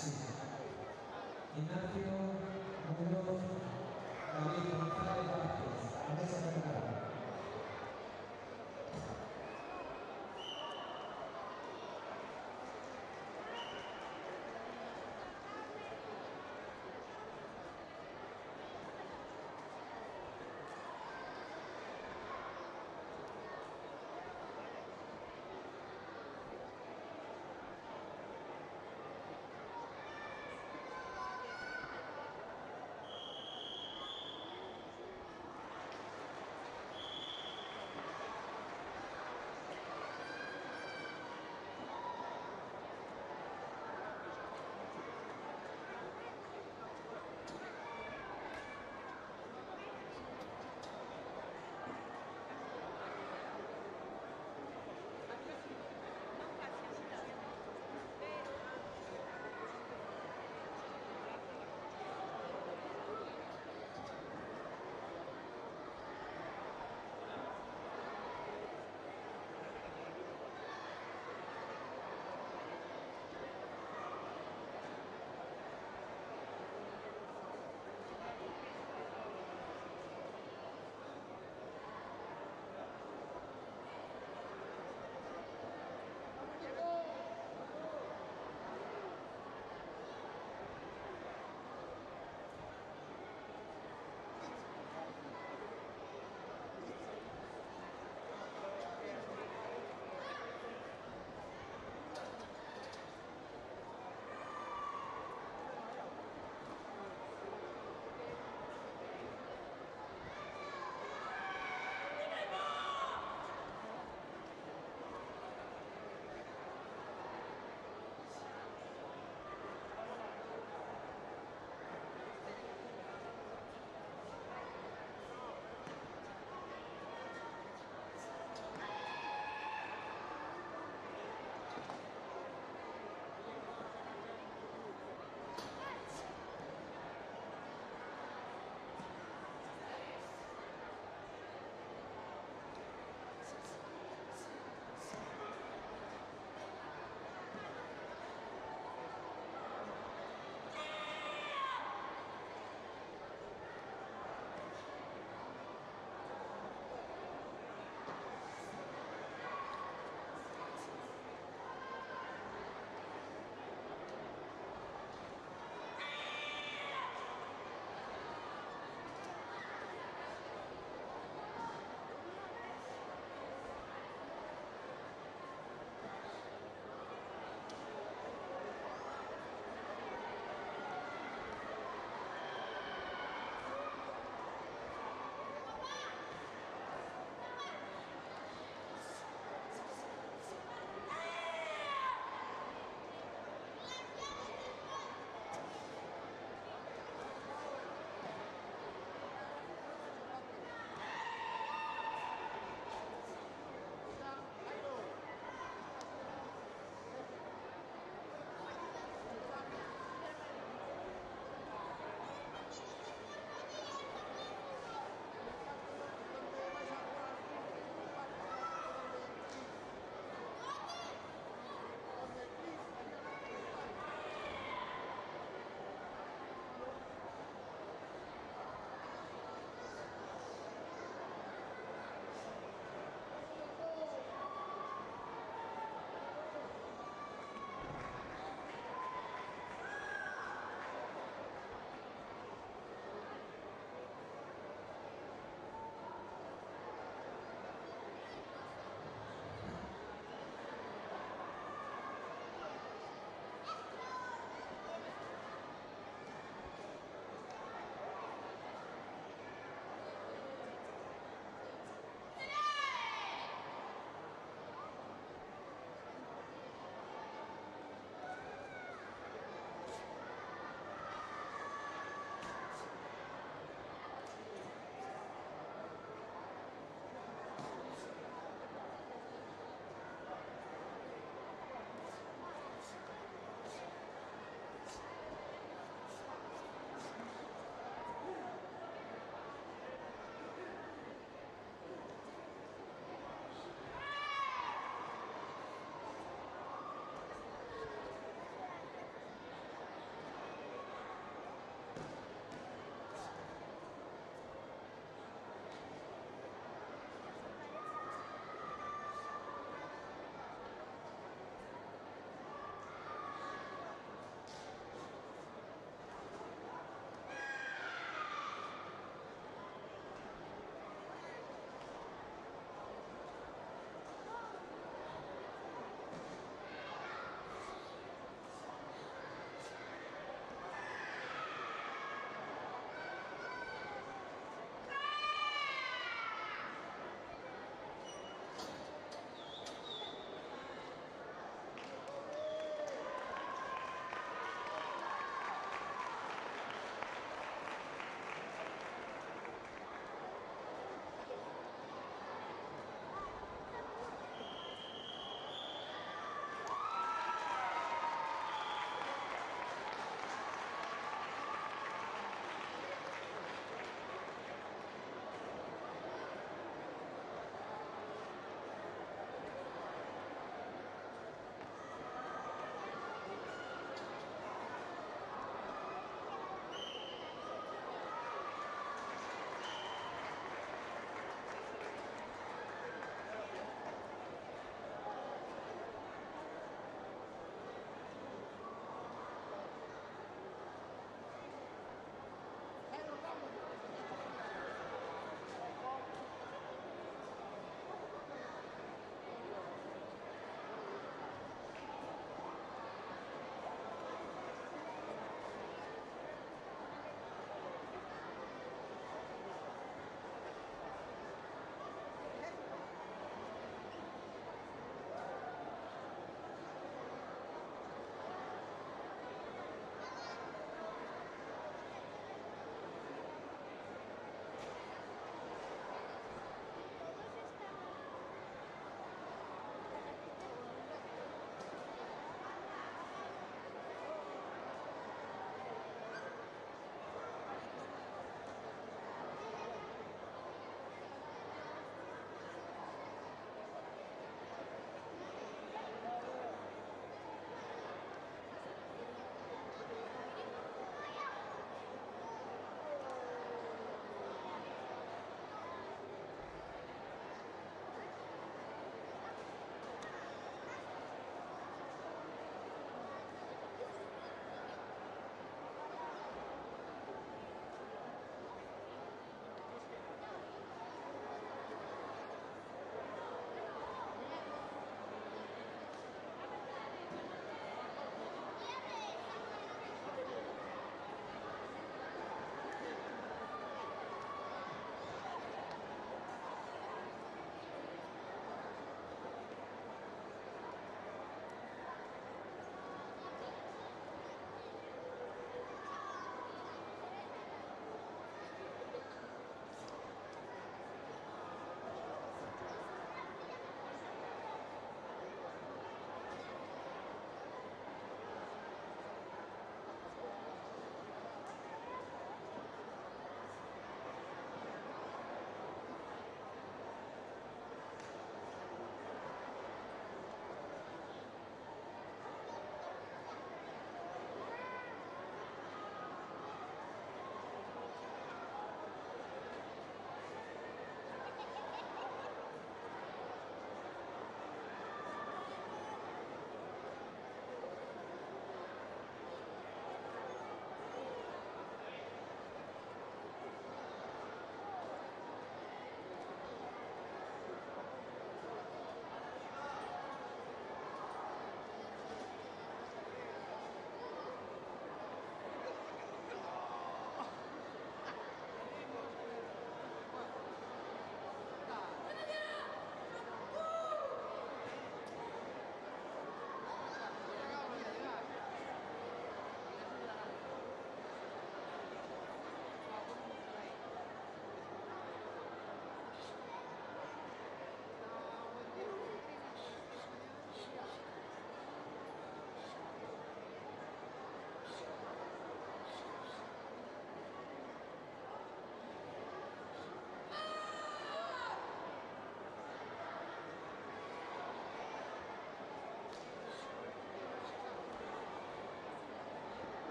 Sí. Ignacio Muñoz David González Vázquez, a mesa central.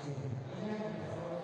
Sí. Niña, por favor.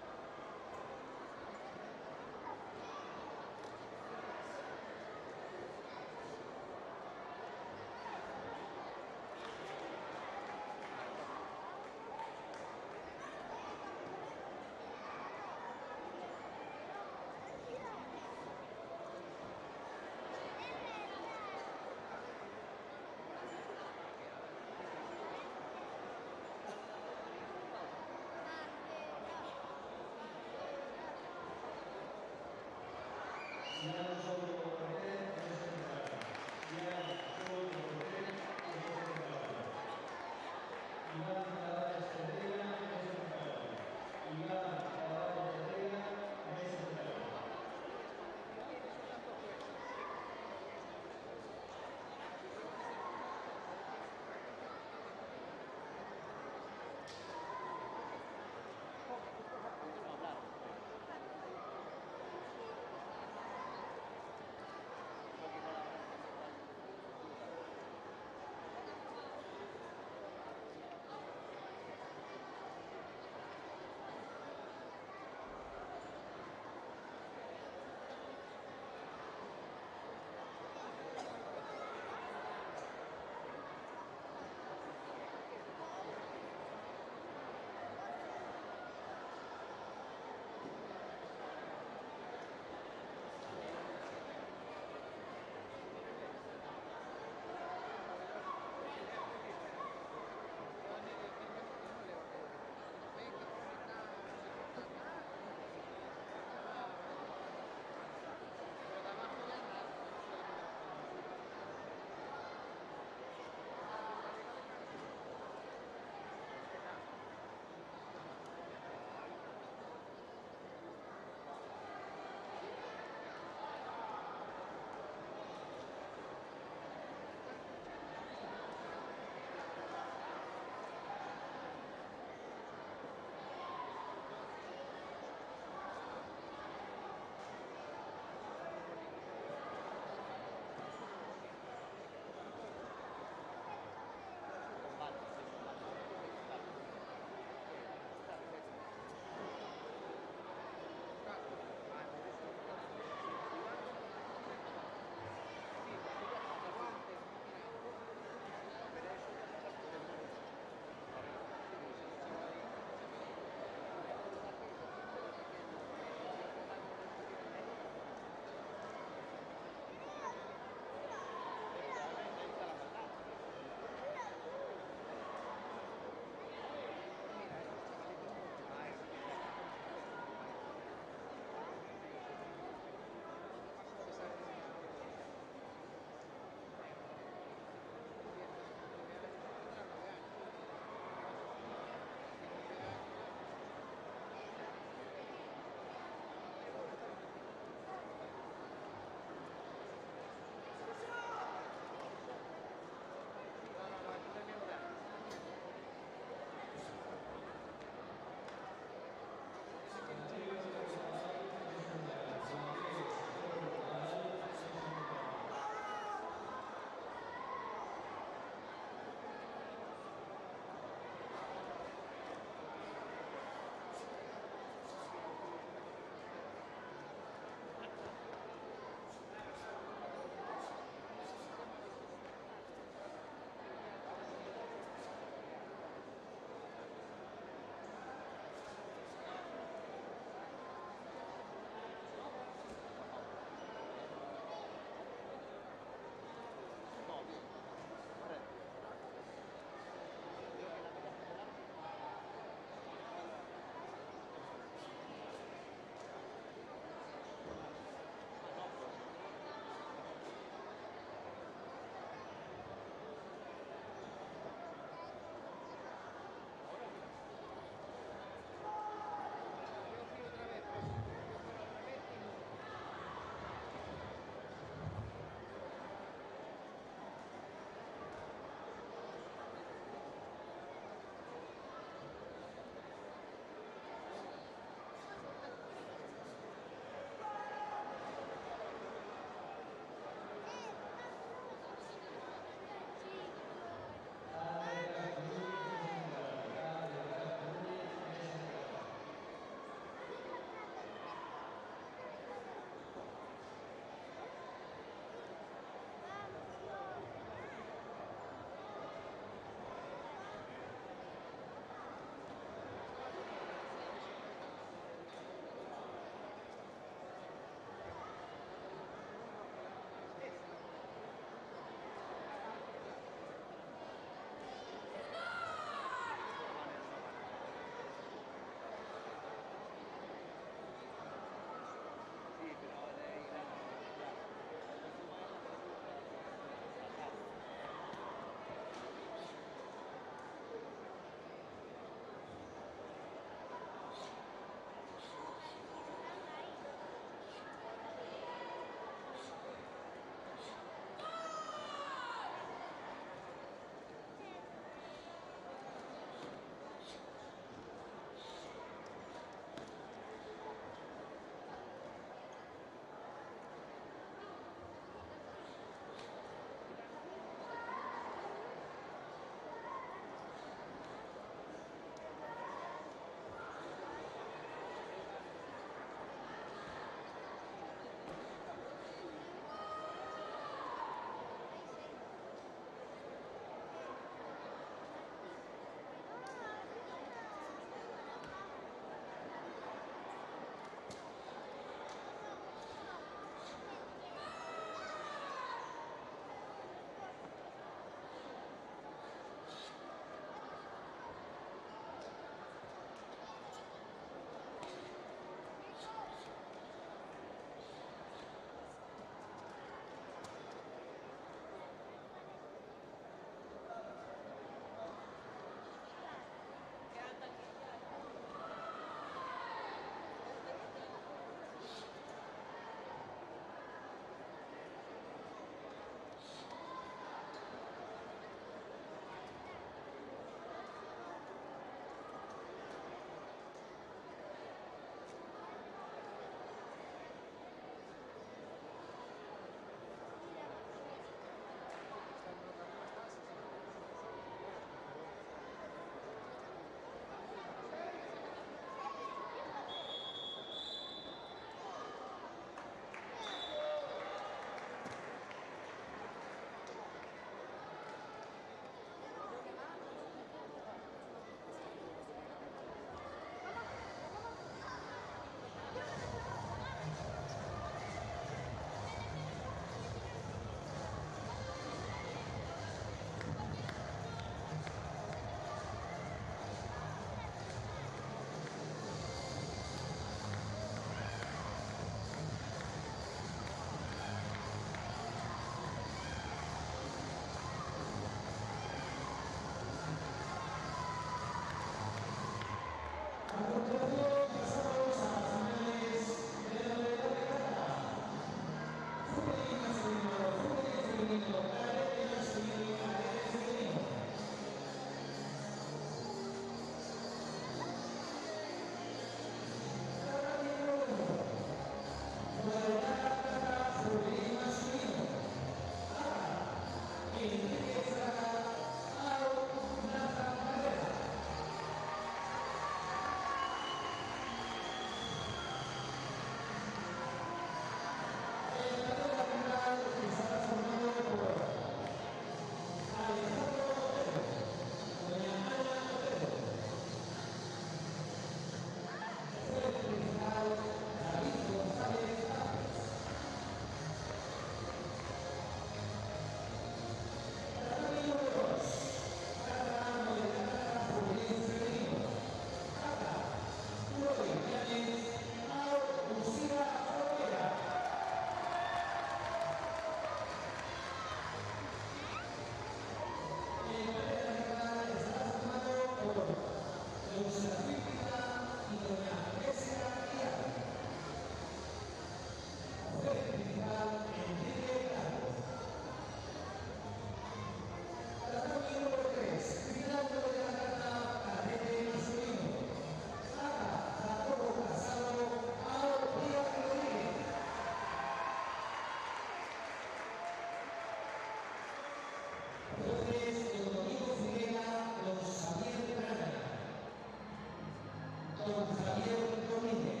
don Javier Domínguez.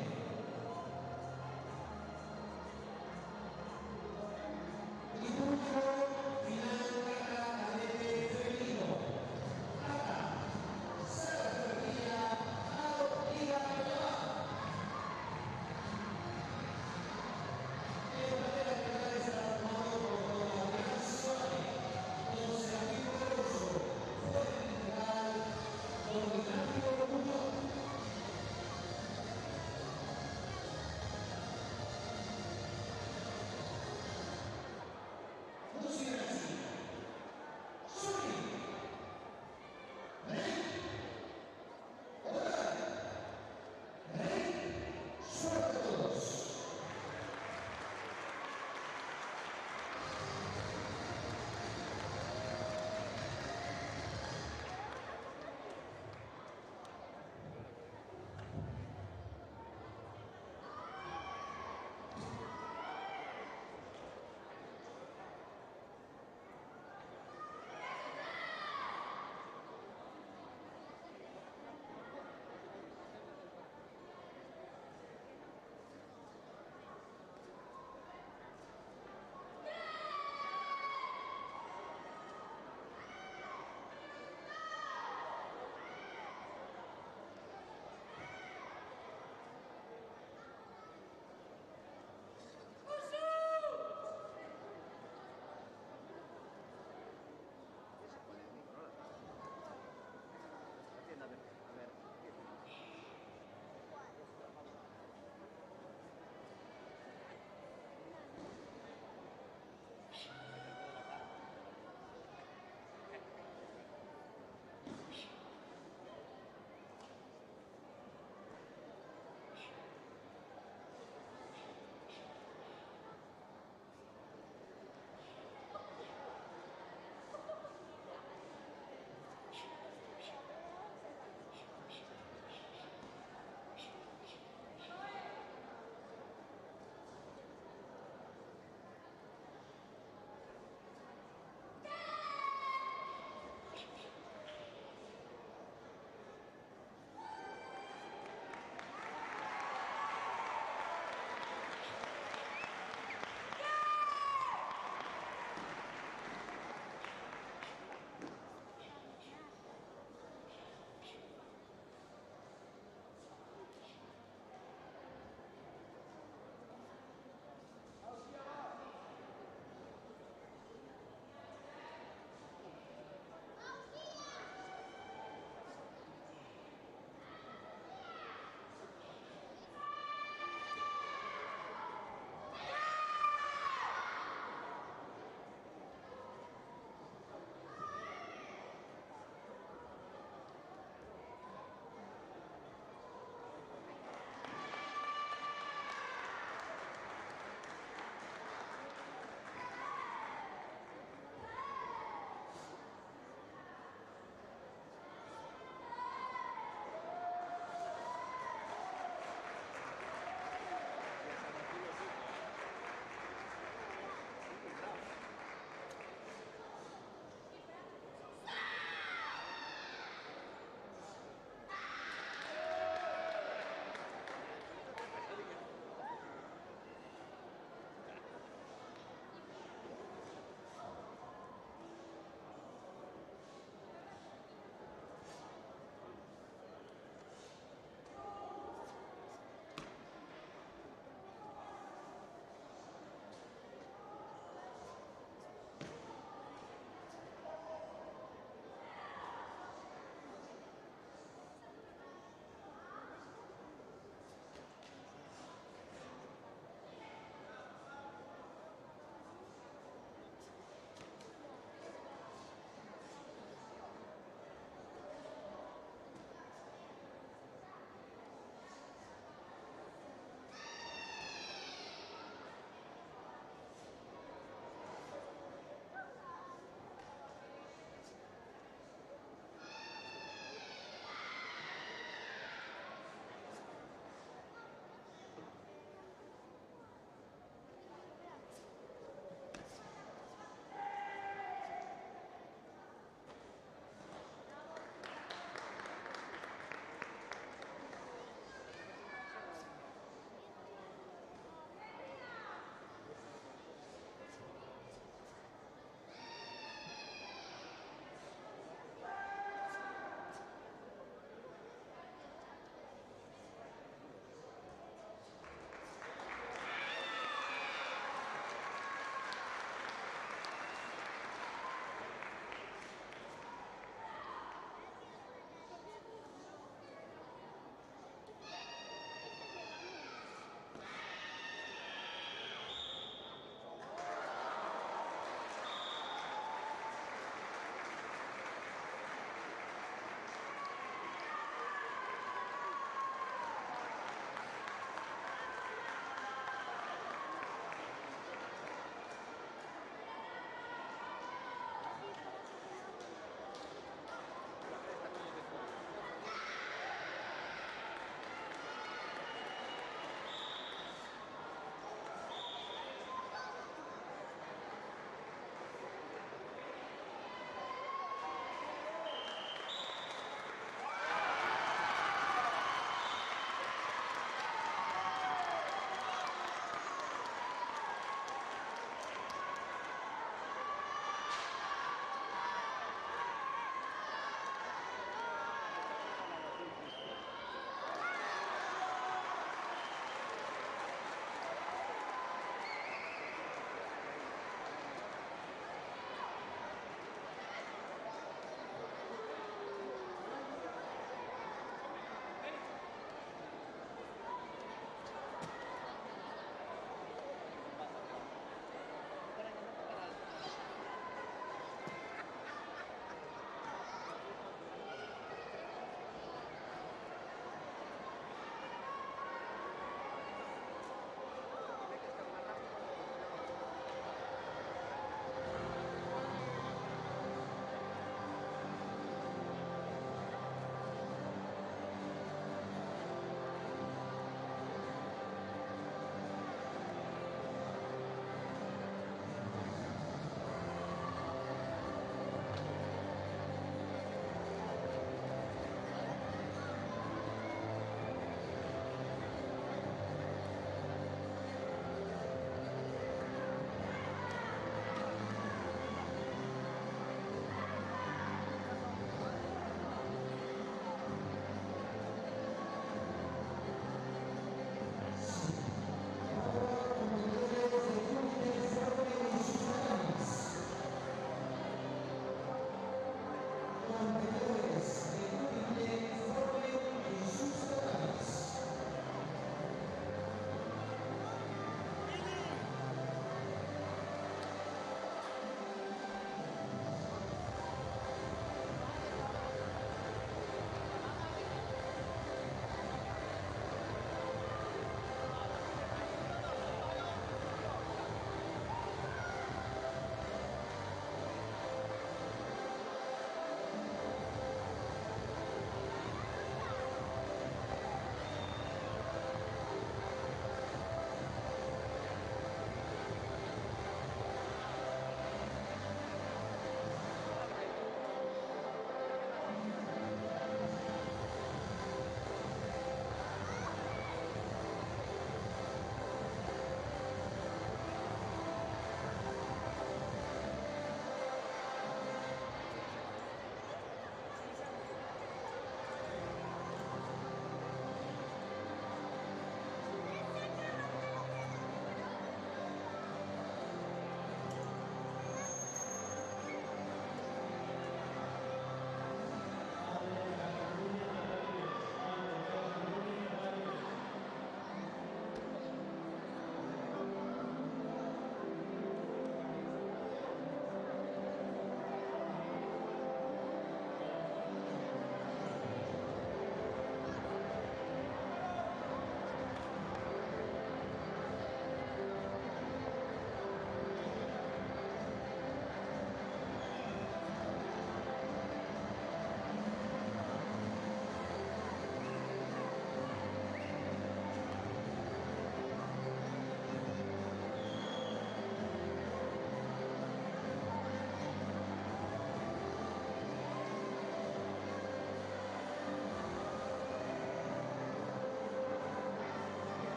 Y por último, final carrera cadete femenino. Plata, Sara Ferreira, Ado Liga Panamá. El bandera de está formado por don Adrián Suárez, don Serafín Barroso, Fuerte Integral, don Ignacio Muñoz.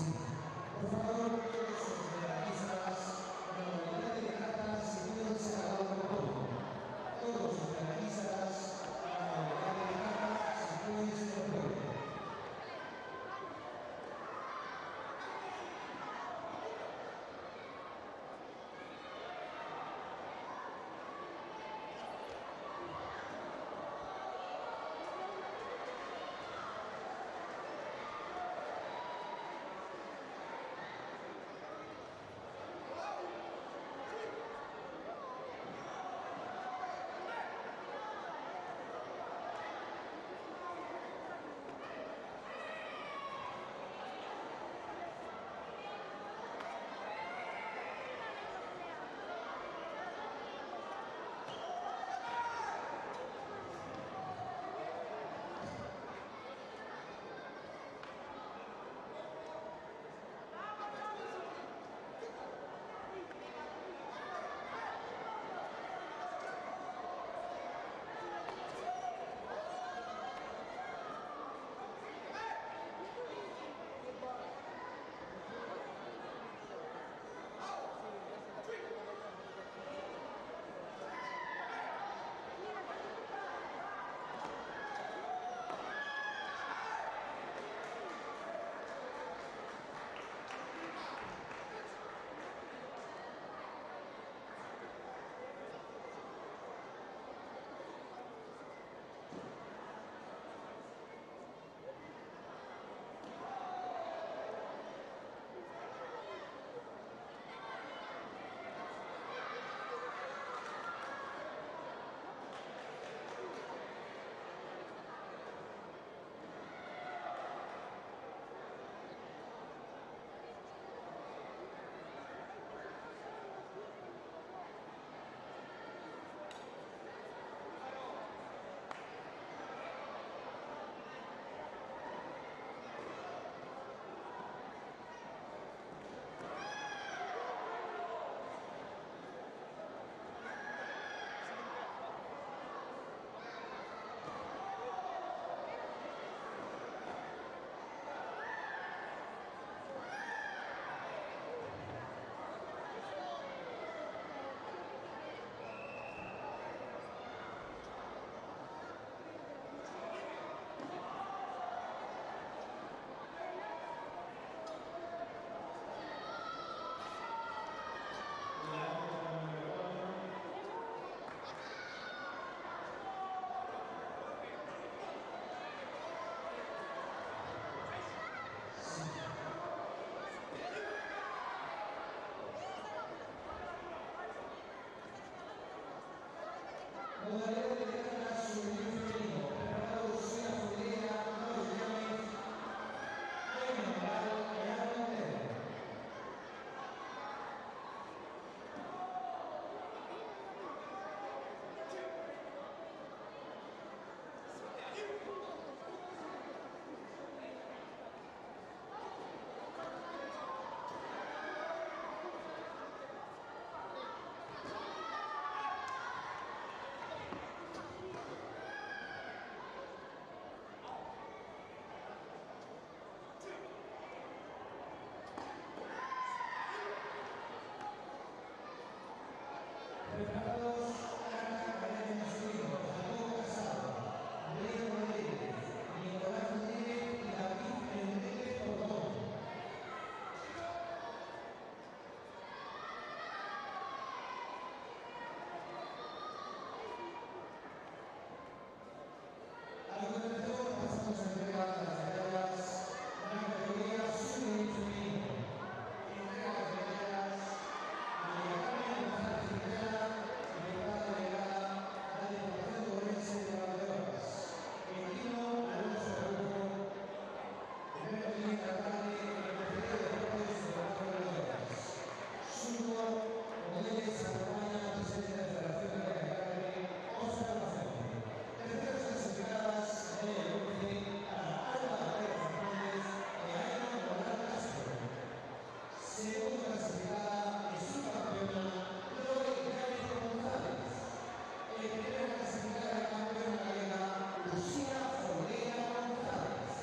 Por favor, todos los medallistas, la modalidad de cartas, sitúense al lado del público. Todos los medallistas, la modalidad de cartas, sitúense al público. Modalidad de cartas juvenil femenino. Preparado Lucía Juliana, Mauro Llanes, Jaime Amaral y Ana Montero. Preparados Ana María Masculino, Jacobo Casado, Andrea Rodríguez, Nicolás Rodríguez y David Enrique Tordón. A continuación pasamos a entregar las medallas en la categoría juvenil femenino. Entrega las medallas a María Carmen González Rivera, delegada de la Diputación de Orense de Valdeorras. Quintino Alonso Araujo, primero de la tarde en el Ministerio de Deportes de Valdeorras. Surco Rodríguez Santamaña, presidente de la Federación de la Carne, Óscar Lacente. Terceras clasificadas en el grupo para Alba Pérez Fernández y Aina Morán Castro. Segunda clasificada y subcampeona, Lore Llanes González. Primera clasificada y campeona gallega, Lucía Forlea González.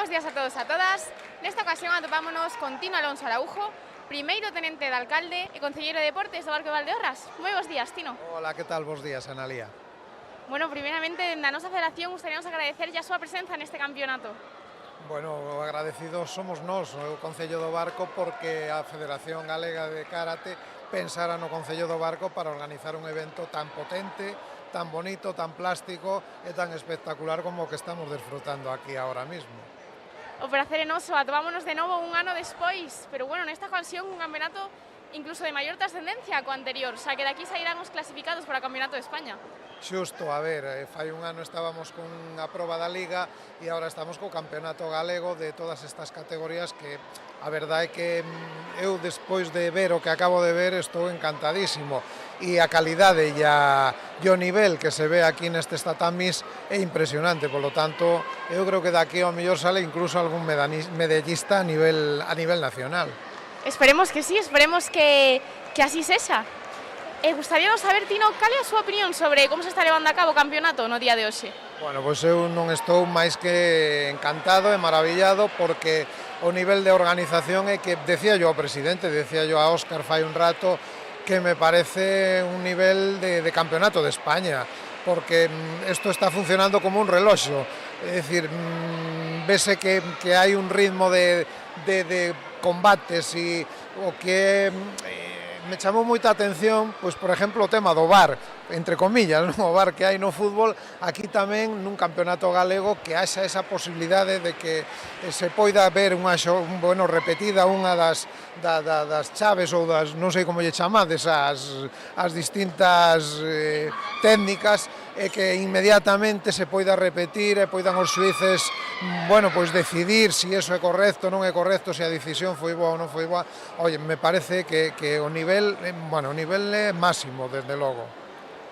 bos días a todos e a todas. Nesta ocasión atopámonos con Tino Alonso Araujo, primeiro tenente de alcalde e concelleiro de Deportes do Barco de Valdeorras. Moi bos días, Tino. Hola, que tal? Bos días, Analía. Bueno, primeiramente, na nosa federación gustaríamos agradecerlle a súa presenza neste campeonato. Bueno, agradecidos somos nós, o Concello do Barco, porque a Federación Galega de Karate pensara no Concello do Barco para organizar un evento tan potente, tan bonito, tan plástico e tan espectacular como o que estamos disfrutando aquí ahora mismo. O prazer é noso, atopámonos de novo un ano despois, pero bueno, nesta ocasión un campeonato incluso de maior trascendencia co anterior, xa que daqui sairán os clasificados para o Campeonato de España. Xusto, a ver, fai un ano estábamos con a proba da Liga e agora estamos co Campeonato Galego de todas estas categorías que a verdade é que eu despois de ver o que acabo de ver estou encantadísimo e a calidade e o nivel que se ve aquí nestes tatamis é impresionante, polo tanto eu creo que daqui ao mellor sale incluso algún medallista a nivel nacional. Esperemos que sí, esperemos que así sexa. Gustaríamos saber, Tino, cal é a súa opinión sobre como se está levando a cabo o campeonato no día de hoxe? Bueno, pois eu non estou máis que encantado e maravillado porque o nivel de organización é que, decía yo ao presidente, decía yo a Óscar fai un rato, que me parece un nivel de campeonato de España, porque isto está funcionando como un reloxo, é dicir, vese que hai un ritmo de combates e o que me chamou moita atención, pois por exemplo o tema do VAR, entre comillas, non? O VAR que hai no fútbol, aquí tamén nun campeonato galego que haxa esa posibilidade de que se poida ver repetida unha das chaves ou das, non sei como lle chamades, as distintas técnicas e que inmediatamente se poida repetir e poidan os xuíces, pois decidir se iso é correcto, non é correcto, se a decisión foi boa ou non foi boa. Oye, me parece que o nivel é máximo, desde logo.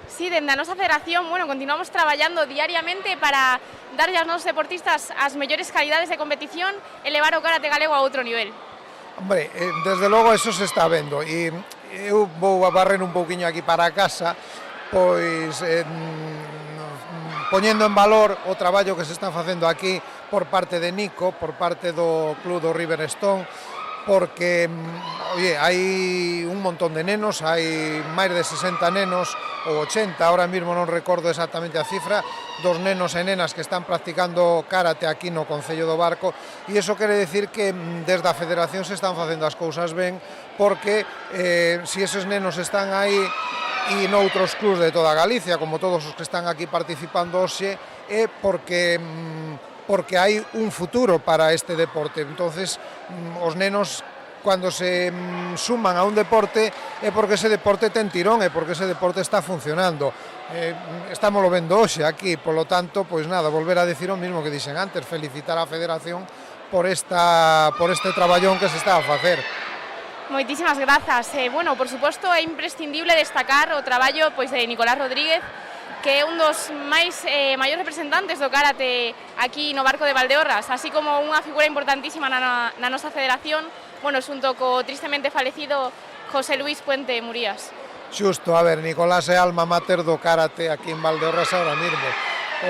Sí, dende a nosa federación, continuamos traballando diariamente para darlle aos nosos deportistas as mellores calidades de competición e levar o karate galego a outro nivel. Hombre, desde logo eso se está vendo e eu vou barrer un pouquiño aquí para casa, pois poñendo en valor o traballo que se está facendo aquí por parte de Nico, por parte do club do River Stone, porque hai un montón de nenos, hai máis de 60 nenos ou 80, ahora mesmo non recordo exactamente a cifra, dos nenos e nenas que están practicando karate aquí no Concello do Barco, e iso quere decir que desde a Federación se están facendo as cousas ben, porque se eses nenos están aí e noutros clubs de toda Galicia, como todos os que están aquí participando hoxe, é porque hai un futuro para este deporte. Entonces, os nenos, cando se suman a un deporte, é porque ese deporte ten tirón, é porque ese deporte está funcionando. Estamos lo vendo hoxe aquí, polo tanto, pois nada, volver a decir o mismo que dixen antes, felicitar a Federación por este traballón que se está a facer. Moitísimas grazas. Por suposto, é imprescindible destacar o traballo de Nicolás Rodríguez, que é un dos maiores representantes do karate aquí no Barco de Valdeorras, así como unha figura importantísima na nosa federación, xunto co tristemente falecido José Luis Puente Murías. Xusto, a ver, Nicolás é alma mater do karate aquí en Valdeorras ahora mesmo.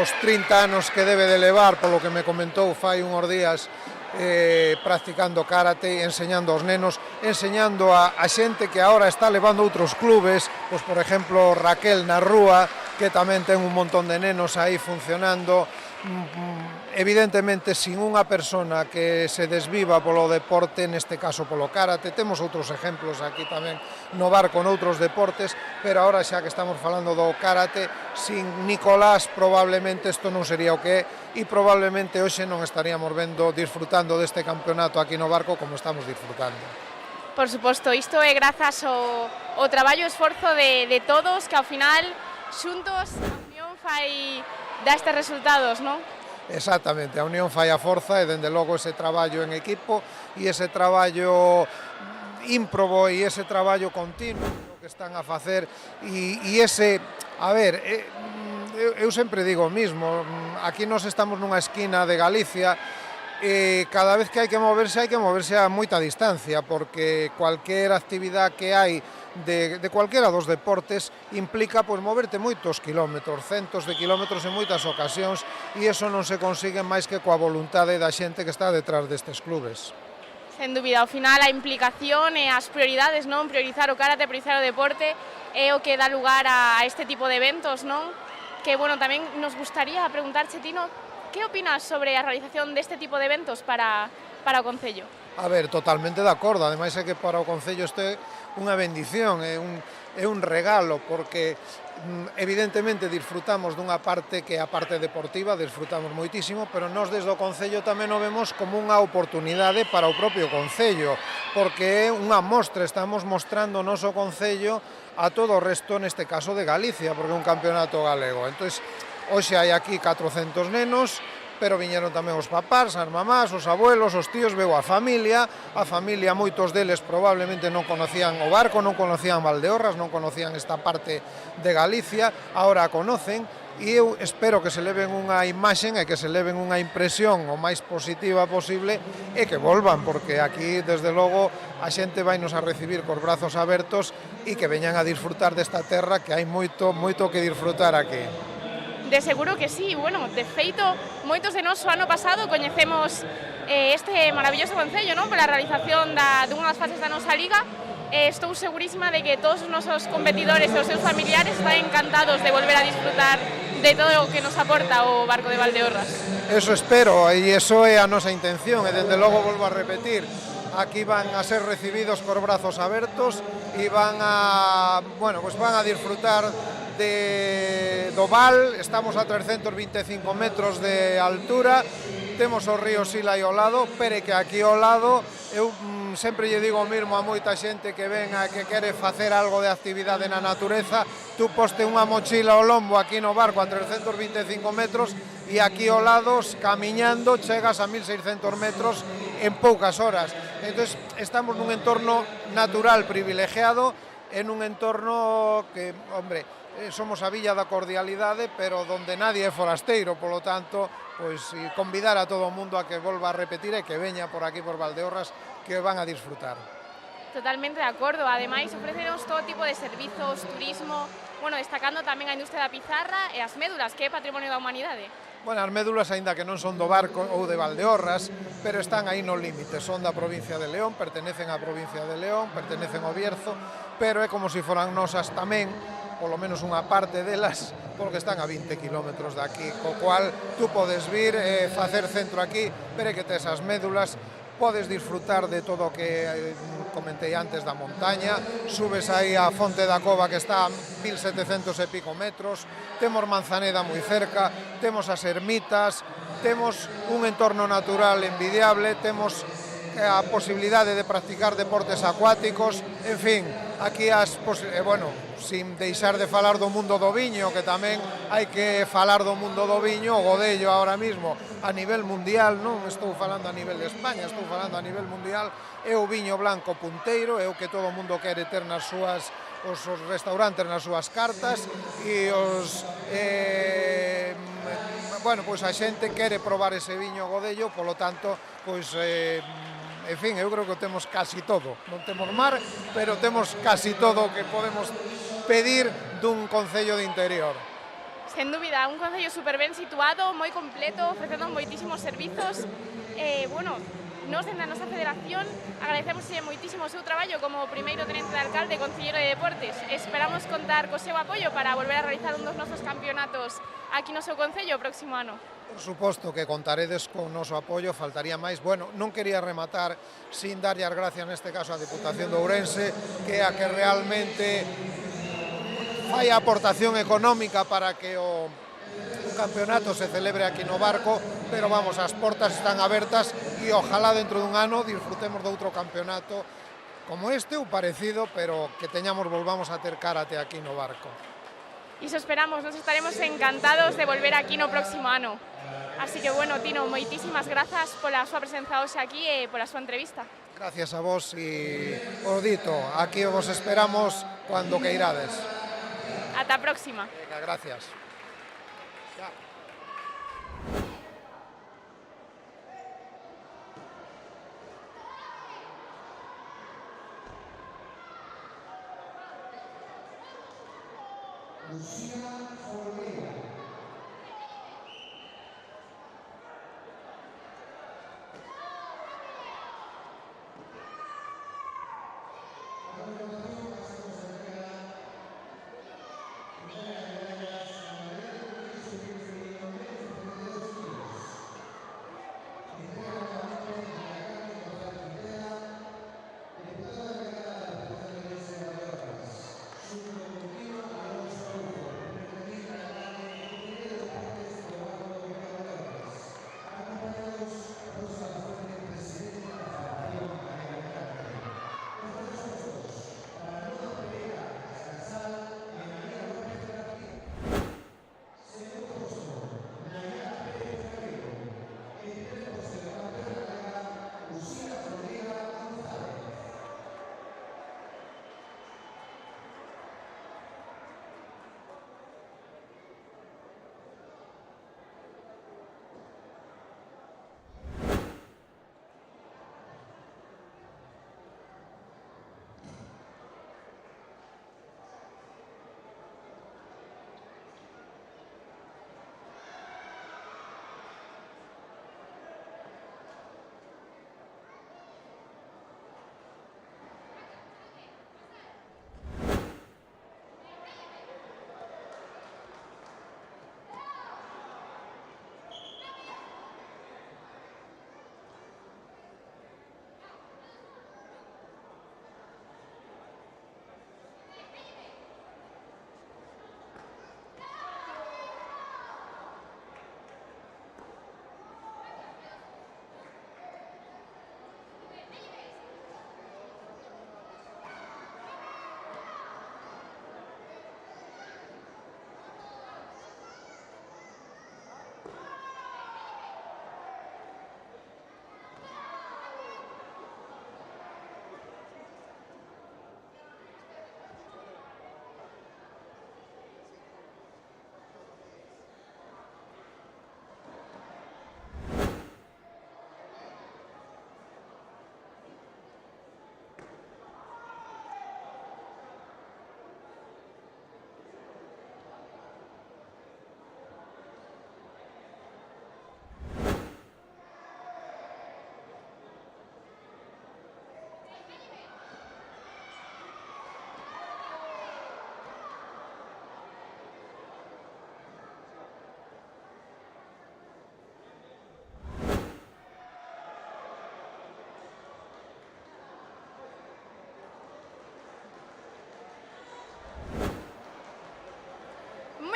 Os 30 anos que debe de levar, polo que me comentou fai uns días, practicando karate, enseñando aos nenos, enseñando a xente que agora está levando outros clubes, pois por exemplo Raquel na Rúa, que tamén ten un montón de nenos aí funcionando. Evidentemente, sin unha persona que se desviva polo deporte, neste caso polo karate, temos outros exemplos aquí tamén no Barco noutros deportes, pero agora xa que estamos falando do karate, sin Nicolás probablemente isto non sería o que é e probablemente hoxe non estaríamos disfrutando deste campeonato aquí no Barco como estamos disfrutando. Por suposto, isto é grazas ao traballo e esforzo de todos, que ao final xuntos a unión dá estes resultados, non? Exactamente, a unión fai a forza e dende logo ese traballo en equipo e ese traballo ímprobo e ese traballo continuo que están a facer e ese, a ver, eu sempre digo o mismo, aquí nós estamos nunha esquina de Galicia E cada vez que hai que moverse a moita distancia, porque cualquier actividade que hai de cualquiera dos deportes implica pois moverte moitos kilómetros, centos de kilómetros en moitas ocasións, e iso non se consigue máis que coa voluntade da xente que está detrás destes clubes. Sen dúbida, ao final a implicación e as prioridades, non? Priorizar o karate, priorizar o deporte é o que dá lugar a este tipo de eventos, non? Que, bueno, tamén nos gustaría preguntarche, Tino, que opinas sobre a realización deste tipo de eventos para o Concello? A ver, totalmente de acordo, ademais é que para o Concello isto é unha bendición, é un regalo, porque evidentemente disfrutamos dunha parte que é a parte deportiva, disfrutamos moitísimo, pero nós desde o Concello tamén o vemos como unha oportunidade para o propio Concello, porque é unha mostra, estamos mostrando o noso Concello a todo o resto, neste caso de Galicia, porque é un campeonato galego. Entón, hoxe hai aquí 400 nenos, pero viñeron tamén os papás, as mamás, os abuelos, os tíos, veu a familia, moitos deles probablemente non conocían o Barco, non conocían Valdeorras, non conocían esta parte de Galicia, agora a conocen, e eu espero que se leven unha imaxen e que se leven unha impresión o máis positiva posible e que volvan, porque aquí, desde logo, a xente vai nos a recibir cos brazos abertos e que veñan a disfrutar desta terra, que hai moito que disfrutar aquí. De seguro que sí, bueno, de feito, moitos de nós o ano pasado coñecemos este maravilloso concello, non? Pola realización dunha das fases da nosa liga. Estou segurísima de que todos os nosos competidores e os seus familiares están encantados de volver a disfrutar de todo o que nos aporta o Barco de Valdeorras. Eso espero, e iso é a nosa intención, e dende logo volvo a repetir, aquí van a ser recibidos cos brazos abertos e van a disfrutar do Val. Estamos a 325 metros de altura, temos o río Sila ao lado, pero que aquí ao lado, eu sempre lle digo o mesmo a moita xente que ven a que quere facer algo de actividade na natureza, tú poste unha mochila ao lombo aquí no barco a 325 metros e aquí ao lado, camiñando, chegas a 1600 metros en poucas horas. Entón, estamos nun entorno natural privilegiado, en un entorno que, hombre, somos a Villa da Cordialidade, pero donde nadie é forasteiro, polo tanto, pois convidar a todo o mundo a que volva a repetir e que veña por aquí por Valdeorras, que van a disfrutar. Totalmente de acordo, ademais ofrecenos todo tipo de servizos, turismo, bueno, destacando tamén a industria da pizarra e as médulas, que é patrimonio da humanidade. Bueno, as médulas, aínda que non son do Barco ou de Valdeorras, pero están aí no límite, son da provincia de León, pertenecen á provincia de León, pertenecen ao Bierzo, pero é como se foran nosas tamén, polo menos unha parte delas, porque están a 20 kilómetros de aquí, co cual tú podes vir e facer centro aquí, pero que tes as médulas, podes disfrutar de todo o que comentei antes da montaña, subes aí a Fonte da Cova que está a 1700 e pico metros, temos Manzaneda moi cerca, temos as ermitas, temos un entorno natural envidiable, temos a posibilidade de practicar deportes acuáticos, en fin, aquí sin deixar de falar do mundo do viño, que tamén hai que falar do mundo do viño, o Godello ahora mismo a nivel mundial, non estou falando a nivel de España, estou falando a nivel mundial, é o viño blanco punteiro, é o que todo o mundo quere ter nas súas, os restaurantes nas súas cartas, e a xente quere probar ese viño Godello, polo tanto, en fin, eu creo que temos casi todo. Non temos mar, pero temos casi todo o que podemos pedir dun concello de interior. Sen dúbida, un concello super ben situado, moi completo, ofrecendo moitísimos servizos. Nos dende a nosa federación agradecemos moitísimo o seu traballo como primeiro tenente de alcalde e concelleiro de deportes. Esperamos contar co seu apoio para volver a realizar un dos nosos campeonatos aquí no seu concello o próximo ano. Por suposto que contaredes con o noso apoio, faltaría máis. Bueno, non quería rematar sin darlle as gracias neste caso á Deputación de Ourense, que é a que realmente fai a aportación económica para que o campeonato se celebre aquí no Barco, pero vamos, as portas están abertas e ojalá dentro dun ano disfrutemos de outro campeonato como este ou parecido, pero que volvamos a ter karate aquí no Barco. Iso esperamos, nos estaremos encantados de volver aquí no próximo ano. Así que, bueno, Tino, moitísimas grazas pola súa presenza hoxe aquí e pola súa entrevista. Gracias a vos e os dito, aquí vos esperamos cando queirades. Ata a próxima. Venga, gracias.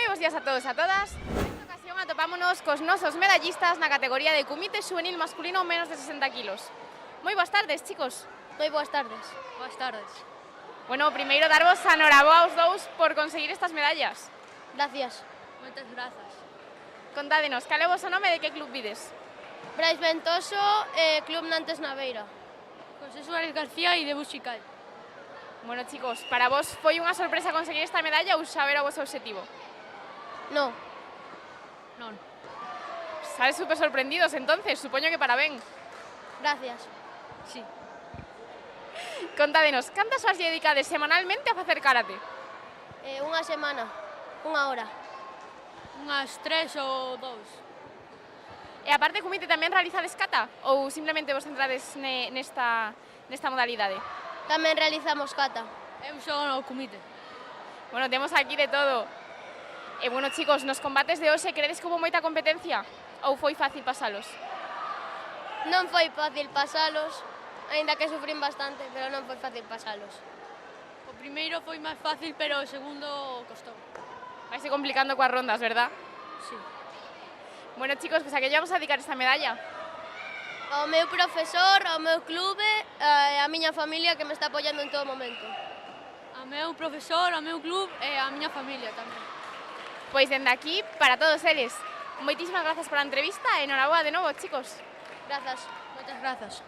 Bos días a todos e a todas. Nesta ocasión atopámonos cos nosos medallistas na categoría de comité xuvenil masculino menos de 60 kilos. Moi boas tardes, chicos. Moi boas tardes. Boas tardes. Bueno, primeiro darvos a noraboa aos dous por conseguir estas medallas. Gracias. Moitas grazas. Contádenos, cal é o voso nome e de que club vides? Brais Ventoso, Club Nantes Naveira. José Suárez García e de Buxical. Bueno, chicos, para vos foi unha sorpresa conseguir esta medalla ou saber o voso obxectivo? No. Non. Sales super sorprendidos, entonces, supoño que para ben. Gracias. Sí. Contádenos, cantas horas lle dedicades semanalmente a facer karate? Unha semana, unha hora. Unhas 3 ou 2. E aparte, comité, tamén realizades kata? Ou simplemente vos centrades nesta modalidade? Tamén realizamos kata. Eu sou no comité. Bueno, temos aquí de todo. E bueno, chicos, nos combates de hoxe credes que houve moita competencia? Ou foi fácil pasalos? Non foi fácil pasalos, aínda que sufrín bastante, pero non foi fácil pasalos. O primeiro foi máis fácil, pero o segundo costou. Vaise complicando coas rondas, verdad? Sí. Bueno, chicos, pues a que vamos a dedicar esta medalla? Ao meu profesor, ao meu clube e a miña familia que me está apoiando en todo momento. A meu profesor, ao meu club e a miña familia tamén. Pois dende aquí, para todos eles, moitísimas grazas pola entrevista e enhoraboa de novo, chicos. Grazas. Moitas grazas.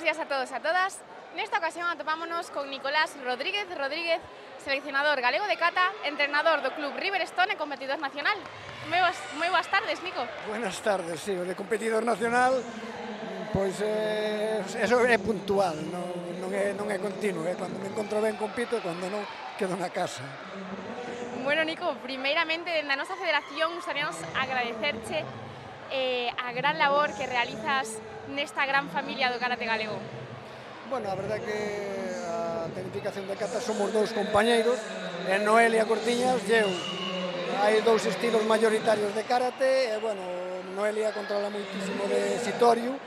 días a todos e a todas. Nesta ocasión atopámonos con Nicolás Rodríguez, seleccionador galego de kata, entrenador do club Riverstone e competidor nacional. Moi boas tardes, Nico. Buenas tardes, sí, o de competidor nacional, pois eso é puntual, non é continuo, cando me encontro ben compito e cando non, quedo na casa. Bueno, Nico, primeiramente, dende a nosa federación, gustaríamos agradecerche a gran labor que realizas nesta gran familia do karate galego. Bueno, a verdade que a tecnificación de kata somos dous compañeiros, Noelia Cortiñas e eu. Hai dous estilos mayoritarios de karate, e, bueno, Noelia controla moitísimo de Sitoryu,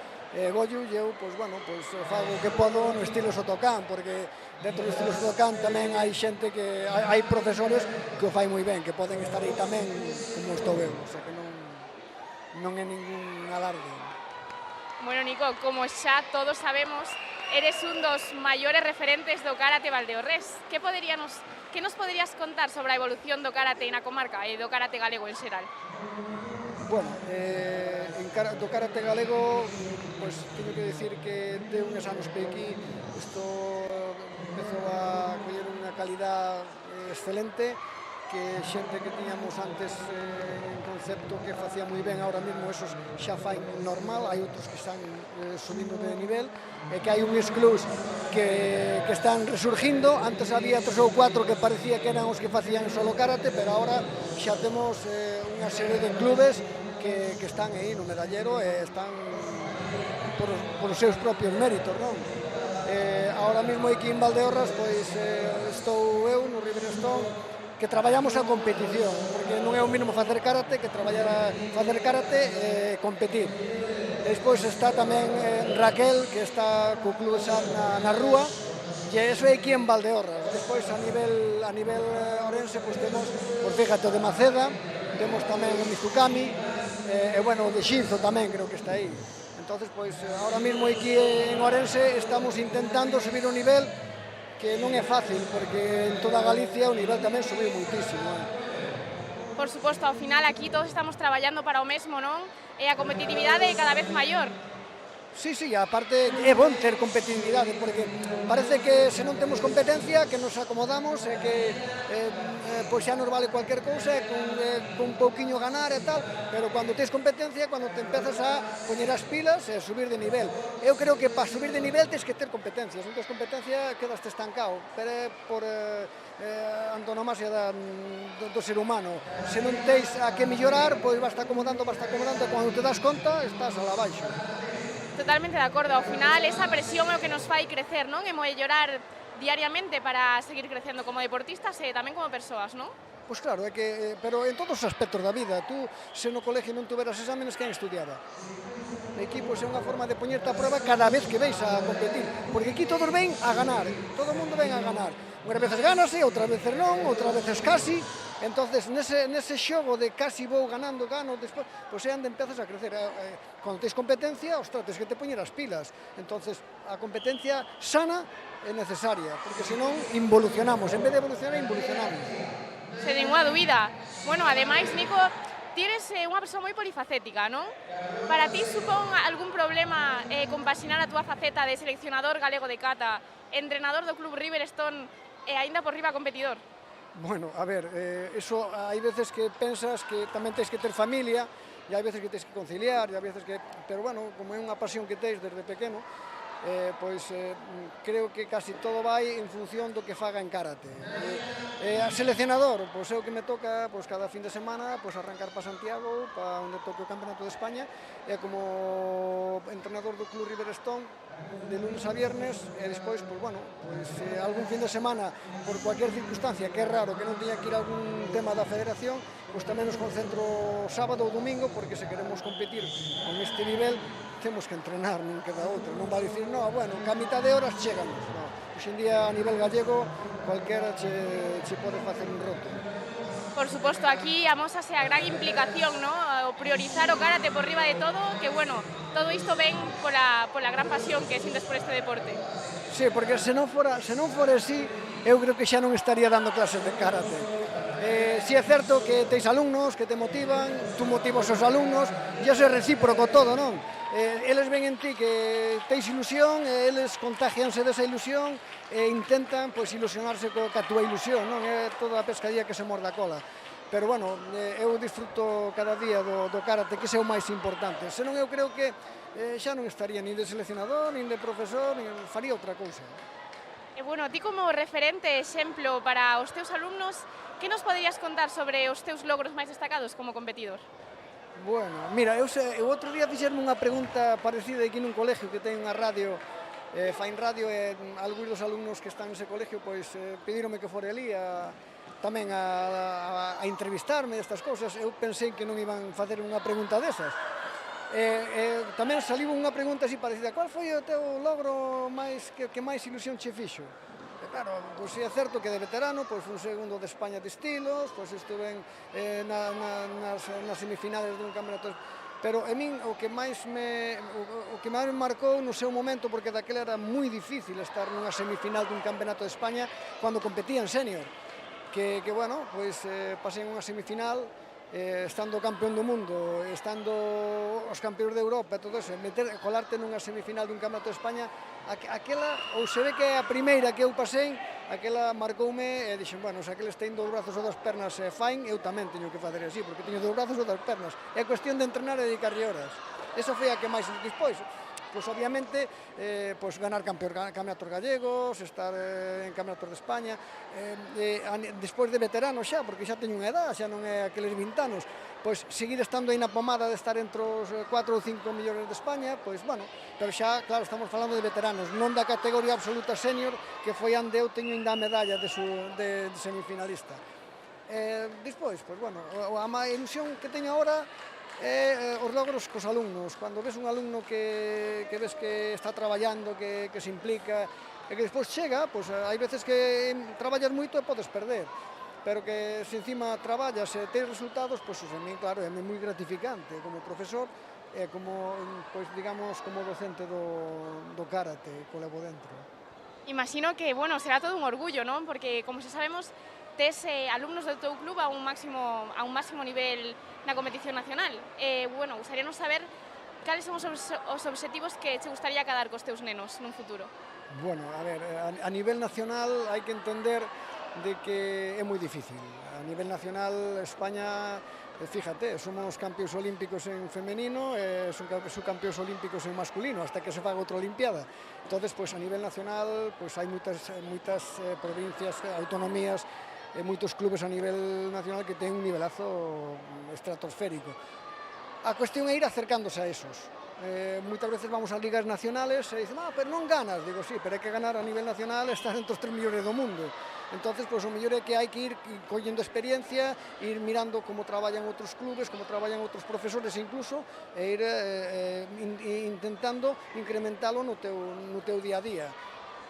Goju, e eu, pois, bueno, pois, fago o que podo no estilo Shotokan, porque dentro do estilo Shotokan tamén hai xente que, hai profesores que o fai moi ben, que poden estar aí tamén como estou eu, o sea que non é ningún alarde. Bueno, Nico, como xa todos sabemos, eres un dos maiores referentes do karate valdeorrés. Que nos poderías contar sobre a evolución do karate na comarca e do karate galego en xeral? Bueno, do karate galego, pues, teño que decir que de uns anos pe aquí isto empezou a coller unha calidad excelente, que xente que tiñamos antes en concepto que facía moi ben, ahora mesmo esos xa fai normal, hai outros que están subindo de nivel, e que hai uns clubs que están resurgindo. Antes había 3 ou 4 que parecía que eran os que facían solo karate, pero ahora xa temos unha serie de clubes que están aí no medallero e están por os seus propios méritos, non? Ahora mesmo aquí en Valdeorras, pois estou eu no Riverstone, que traballamos a competición, porque non é o mínimo facer karate que facer karate e competir. Despois está tamén Raquel, que está co club na rúa, e iso é aquí en Valdeorras. Despois a nivel orense, pois temos, pois fíjate, o de Maceda, temos tamén o Mizukami, e bueno, o de Xinzo tamén creo que está aí. Entonces, pois, ahora mesmo aquí en Orense estamos intentando subir o nivel, que non é fácil, porque en toda Galicia o nivel tamén subiu moitísimo. Por suposto, ao final aquí todos estamos traballando para o mesmo, non? E a competitividade é cada vez maior. Sí, aparte é bon ter competitividade, porque parece que se non temos competencia, que nos acomodamos e que pois xa nos vale cualquier cousa, con un pouquiño ganar e tal, pero cando tens competencia, cando te empezas a poñer as pilas e subir de nivel. Eu creo que para subir de nivel tens que ter competencia, se non tens competencia quedaste estancado, pero é por antonomasia do ser humano. Se non tens a que mellorar, pois vas acomodando, e cando te das conta, estás a la baixa. Totalmente de acordo, ao final esa presión é o que nos fai crecer, non? E mellorar diariamente para seguir crecendo como deportistas e tamén como persoas, non? Pois claro, é que, pero en todos os aspectos da vida, tú, se no colegio non tuveras exámenes, quen estudiaba? Aquí, pois, é unha forma de poñerte a prova cada vez que veis a competir, porque aquí todos ven a ganar, todo o mundo ven a ganar. Unhas veces ganase, outras veces non, outras veces casi. Entonces, nese xogo de casi vou ganando, despois, pois é onde empezas a crecer. Cando tens competencia, ostras, tens que te poñer as pilas. Entonces, a competencia sana é necesaria, porque senón involucionamos, en vez de evolucionar, involucionamos. Sen ninguna dúbida. Bueno, ademais, Nico, tienes unha persoa moi polifacética, non? Para ti supón algún problema compaxinar a túa faceta de seleccionador galego de kata, entrenador do club Riverstone e aínda por riba competidor? Bueno, a ver, eso hai veces que pensas que tamén tens que ter familia, e hai veces que tens que conciliar, e hai veces que... Pero, bueno, como é unha pasión que tens desde pequeno, pois creo que casi todo vai en función do que faga en karate. A seleccionador, pois é o que me toca, pois cada fin de semana, pois arrancar para Santiago, para onde toque o Campeonato de España, e como entrenador do club Riverstone, de lunes a viernes, e despois, pois, bueno, pois algún fin de semana, por cualquier circunstancia, que é raro que non teña que ir a algún tema da federación, pois tamén nos concentro sábado ou domingo, porque se queremos competir con este nivel, temos que entrenar, non queda outro. Non va a dicir, no, bueno, que a mitad de horas cheganos. No. Hoxe en día, a nivel gallego, cualquera che pode facer un roto. Por suposto, aquí amósase a gran implicación, ¿no? O priorizar o karate por riba de todo, que, bueno, todo isto ven pola gran pasión que sintes por este deporte. Sí, porque se non fora así, eu creo que xa non estaría dando clases de karate. Si é certo que teis alumnos que te motivan, tú motivas os alumnos, e iso é recíproco todo, non? eles ven en ti que teis ilusión, eles contagianse desa ilusión e intentan pois ilusionarse ca túa ilusión, non é toda a pescadilla que se morda a cola. Pero, bueno, eu disfruto cada día do karate, que é o máis importante. Senón eu creo que xa non estaría nin de seleccionador, nin de profesor, nin faría outra cousa. E, bueno, ti como referente, exemplo para os teus alumnos, que nos poderías contar sobre os teus logros máis destacados como competidor? Bueno, mira, eu outro día fixerme unha pregunta parecida aquí nun colegio que ten unha radio, Fain Radio, e algúns dos alumnos que están nese colegio pois pedíronme que fore ali tamén a entrevistarme estas cousas. Eu pensei que non iban facer unha pregunta desas. Tamén saliu unha pregunta así parecida: qual foi o teu logro que máis ilusión che fixo? Claro, pois é certo que de veterano pois fui segundo de España de estilos, pois estuve nas semifinales dun campeonato, pero a min o que máis me marcou no seu momento, porque daquela era moi difícil estar nunha semifinal dun campeonato de España cando competía en senior, que bueno, pois pasei en unha semifinal, estando campeón do mundo, estando os campeóns de Europa e todo eso, colarte nunha semifinal dun campeonato de España, aquela, ou se ve que é a primeira que eu pasei, aquela marcoume e dixen, bueno, se aqueles ten dous brazos ou das pernas fain, eu tamén teño que facer así, porque teño dous brazos ou das pernas. É cuestión de entrenar e dedicarlle horas. Esa foi a que máis despois. Pois obviamente ganar campeonatos gallegos, estar en campeonatos de España, despois de veterano xa, porque xa teño unha edad, xa non é aqueles 20 anos, pois seguir estando aí na pomada de estar entre os 4 ou 5 millores de España, pois bueno, pero xa, claro, estamos falando de veteranos, non da categoría absoluta senior, que foi onde eu teño ainda a medalla de semifinalista. Despois, pois bueno, a ilusión que teño agora os logros cos alumnos, cando ves un alumno que ves que está traballando, que se implica, e que despois chega, pois hai veces que traballas moito e podes perder, pero que se encima traballas e tens resultados, pois a mí, claro, é moi gratificante como profesor e como, pois digamos, como docente do karate que o levo dentro. Imagino que, bueno, será todo un orgullo, non? Porque, como xa sabemos, tes alumnos do teu club a un máximo nivel na competición nacional. Bueno, gustaríanos saber cales son os obxectivos que che gustaría cadar cos teus nenos nun futuro. Bueno, a ver, a nivel nacional hai que entender de que é moi difícil. A nivel nacional, España, fíjate, somos campeóns olímpicos en femenino, subcampeóns olímpicos en masculino, hasta que se faga outra olimpiada. Entonces, pois a nivel nacional, pois hai moitas provincias, autonomías, moitos clubes a nivel nacional que ten un nivelazo estratosférico. A cuestión é ir acercándose a esos. Moitas veces vamos ás ligas nacionales e dicen, pero non ganas. Digo, sí, pero hai que ganar a nivel nacional, estar entre os 3 millores do mundo. Entonces, pois o mellor é que hai que ir collendo experiencia, ir mirando como traballan outros clubes, como traballan outros profesores incluso, e ir intentando incrementalo no teu día a día.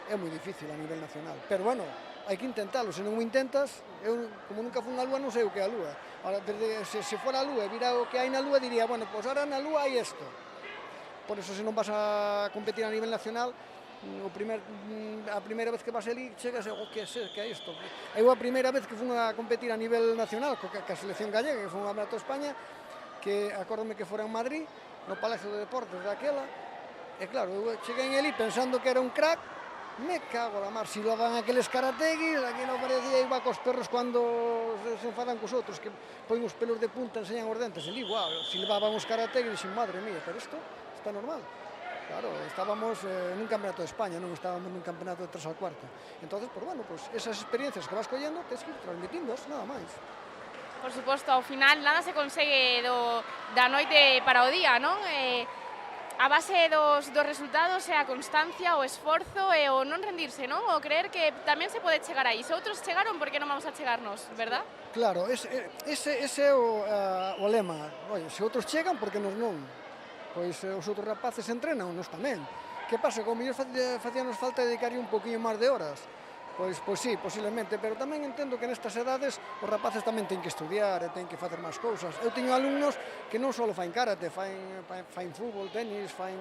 É moi difícil a nivel nacional, pero bueno, hai que intentalo, se non o intentas, eu como nunca fui a lúa non sei o que é a lúa. Ahora, se fora a lúa e vira o que hai na lúa, diría, bueno, pois ahora na lúa hai isto. Por eso, se non vas a competir a nivel nacional, a primeira vez que vas ali, chegas e, que é isto? Eu a primeira vez que fui a competir a nivel nacional, ca selección gallega, que foi un campeonato de España, que acórdome que fora en Madrid, no Palacio de Deportes daquela, e claro, eu cheguei ali pensando que era un crack, me cago la mar, si loban aqueles karateguis, aquí non parecía igual cos perros cando se enfadan cos outros, que poen os pelos de punta, enseñan os dentes, e igual, si levaban os karateguis, dixen, madre mía, pero isto está normal. Claro, estábamos nun campeonato de España, non estábamos nun campeonato de 3 ao cuarto. Entonces, pues bueno, pues esas experiencias que vas collendo, tens que ir transmitindos, nada máis. Por suposto, ao final nada se consegue da noite para o día, non? A base dos resultados é a constancia, o esforzo e o non rendirse, non? O creer que tamén se pode chegar aí. Se outros chegaron, por que non vamos a chegarnos, verdad? Claro, ese é o lema. Oye, se outros chegan, por que nos non? Pois os outros rapaces entrenan, nos tamén. Que pasa? Como mellor facíanos falta dedicarlle un poquinho máis de horas. Pois sí, posiblemente, pero tamén entendo que nestas edades os rapaces tamén ten que estudiar e ten que facer máis cousas. Eu teño alumnos que non só fain karate, fain fútbol, tenis, fain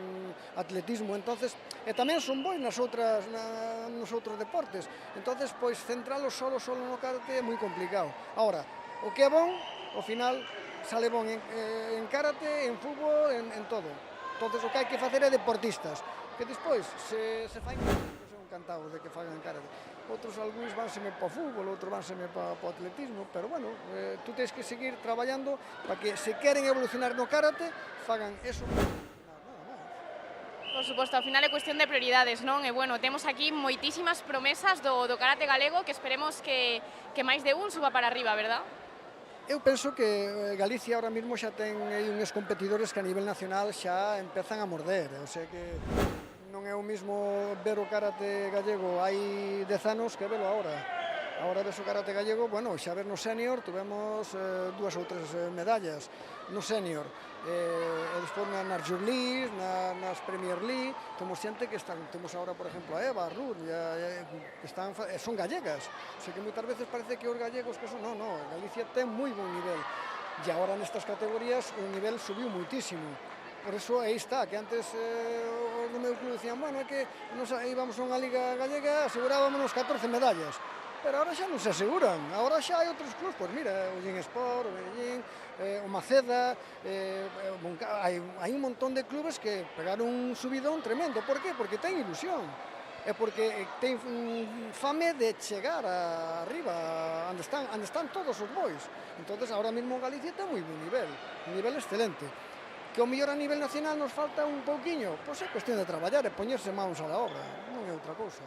atletismo, entonces, e tamén son bons nos outros deportes. Entonces, pois centralos solo no karate é moi complicado. Ahora, o que é bon, ao final, sale bon en karate, en fútbol, en todo. Entonces, o que hai que facer é deportistas, que despois se fai encantados de que fagan karate. Outros algúns vánseme para o fútbol, outros vánseme para o atletismo, pero bueno, tú tens que seguir traballando para que se queren evolucionar no karate, fagan eso. Por suposto, ao final é cuestión de prioridades, non? E bueno, temos aquí moitísimas promesas do karate galego que esperemos que máis de un suba para arriba, verdad? Eu penso que Galicia ahora mesmo xa ten uns competidores que a nivel nacional xa empezan a morder, o sea que non é o mismo ver o karate gallego hai 10 anos que velo agora. Agora ves o karate gallego, bueno, xa ver no senior tuvemos 2 ou 3 medallas no senior. E despois nas Junior League, nas Premier League, temos xente que están, temos agora, por exemplo, a Eva, a Ruth, que están, son gallegas. O sea que moitas veces parece que os gallegos que son, non, Galicia ten moi bon nivel. E agora nestas categorías o nivel subiu moitísimo. Por eso aí está, que antes os do meu club dicían, bueno, é que nos íbamos a unha liga gallega, asegurábamos 14 medallas, pero ahora xa non se aseguran, agora xa hai outros clubs, pois mira, o Gin Sport, o Medellín, o Maceda, hai un montón de clubes que pegaron un subidón tremendo. Por qué? Porque ten ilusión, é porque ten fame de chegar arriba, onde están todos os bois. Entonces, ahora mesmo Galicia ten moi bon nivel, un nivel excelente. Que o mellor a nivel nacional nos falta un pouquiño, pois é cuestión de traballar e poñerse mãos á obra, non é outra cousa.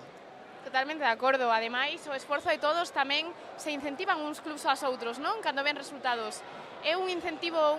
Totalmente de acordo, ademais o esforzo de todos tamén se incentivan uns clubs aos outros, non? Cando ven resultados. É un incentivo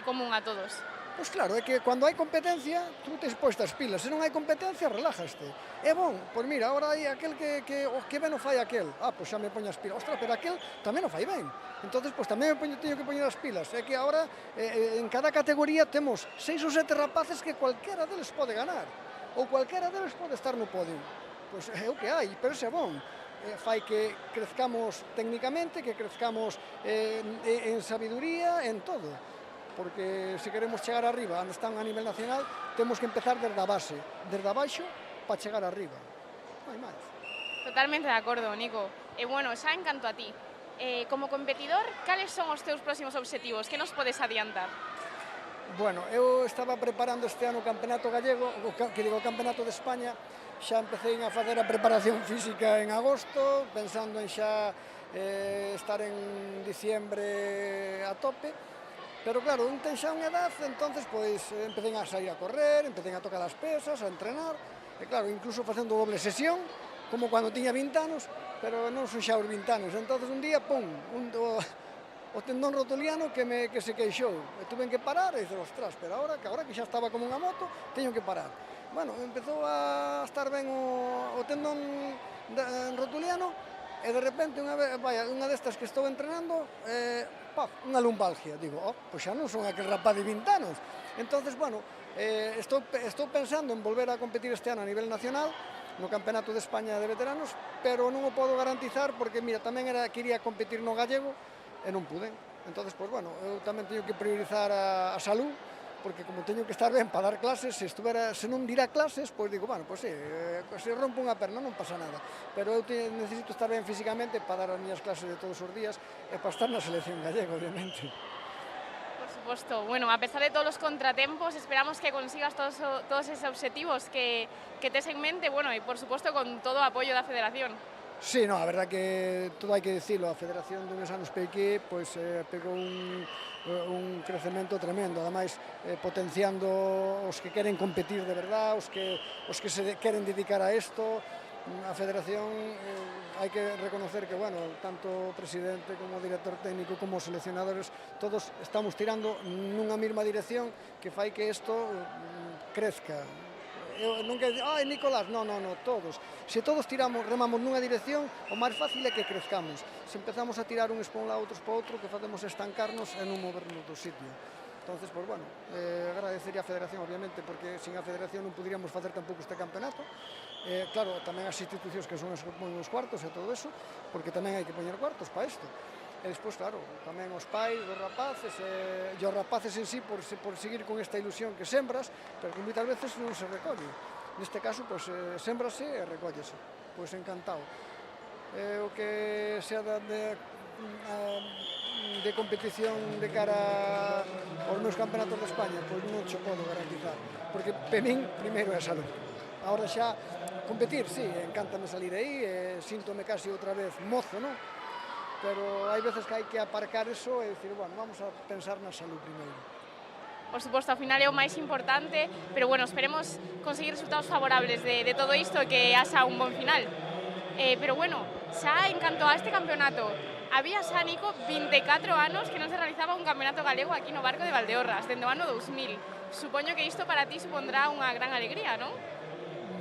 común a todos. Pois claro, é que cando hai competencia, tú tes postas pilas, se non hai competencia, relájaste. É bon, pois mira, agora hai aquel que ben o fai aquel, pois xa me poño as pilas, ostras, pero aquel tamén o fai ben. Entonces, pois tamén teño que poñer as pilas. É que agora, en cada categoría, temos 6 ou 7 rapaces que cualquera deles pode ganar, ou cualquera deles pode estar no podio. Pois é o que hai, pero ese é bon. Fai que crezcamos técnicamente, que crezcamos en sabiduría, en todo. Porque se queremos chegar arriba, onde están a nivel nacional, temos que empezar desde a base, desde abaixo, para chegar arriba. Non hai máis. Totalmente de acordo, Nico. E bueno, xa en canto a ti, como competidor, cales son os teus próximos obxectivos? Que nos podes adiantar? Bueno, eu estaba preparando este ano o Campeonato Gallego, o Campeonato de España, xa empecé a facer a preparación física en agosto, pensando en xa estar en diciembre a tope. Pero claro, un ten xa unha edad, entonces pois empecé a sair a correr, empecé a tocar as pesas, a entrenar, e claro, incluso facendo doble sesión, como cando tiña 20 anos, pero non son xa os 20 anos. Entonces un día, pum, o tendón rotuliano que se queixou, e tuve que parar, e dices, ostras, pero agora que xa estaba como unha moto, teño que parar. Bueno, empezou a estar ben o tendón rotuliano, e de repente unha destas que estou entrenando, unha lumbalgia, digo, pois xa non son aquel rapaz de 20 anos. Entonces, bueno, estou pensando en volver a competir este ano a nivel nacional no Campeonato de España de veteranos, pero non o podo garantizar porque, mira, tamén quería competir no gallego e non pude. Entonces, pois, bueno, eu tamén teño que priorizar a salud, porque como teño que estar ben para dar clases, se non dirá clases, pois digo, bueno, pois se rompo unha perna non pasa nada, pero eu necesito estar ben físicamente para dar as miñas clases de todos os días e para estar na selección gallega, obviamente. Por suposto, bueno, a pesar de todos os contratempos, esperamos que consigas todos esos obxectivos que tes en mente, bueno, e por suposto con todo o apoio da Federación. Sí, no, a verdad que todo hai que dicilo, a Federación de uns anos aquí, pois pegou un crecemento tremendo, ademais potenciando os que queren competir de verdad, os que se queren dedicar a isto. A Federación hai que reconocer que, bueno, tanto o presidente como o director técnico como os seleccionadores, todos estamos tirando nunha mesma dirección que fai que isto crezca. Eu non quero dizer, Nicolás, non, todos. Se todos remamos nunha dirección, o máis fácil é que crezcamos. Se empezamos a tirar uns para un lado, outros para outro, que facemos estancarnos e non movernos do sitio. Entonces, pois, bueno, agradecería a Federación, obviamente, porque sin a Federación non poderíamos facer tampouco este campeonato. Claro, tamén as institucións que son os cuartos e todo eso, porque tamén hai que poñer cuartos para isto. E despois, claro, tamén os pais, os rapaces, e os rapaces en sí por seguir con esta ilusión que sembras, pero que moitas veces non se recolle. Neste caso, pois, sembrase e recóllese. Pois encantado. O que sea de competición de cara aos meus campeonatos de España, pois non che podo garantizar, porque pe min primeiro é a salud. Ahora xa competir, sí, encántame salir aí, síntome casi outra vez mozo, non? Pero hai veces que hai que aparcar eso e dicir, bueno, vamos a pensar na salud primeiro. Por suposto, ao final é o máis importante, pero bueno, esperemos conseguir resultados favorables de todo isto e que haxa un bon final. Pero bueno, xa en canto a este campeonato, había xa, Nico, 24 anos que non se realizaba un campeonato galego aquí no Barco de Valdeorras, dende o ano 2000. Supoño que isto para ti supondrá unha gran alegría, non?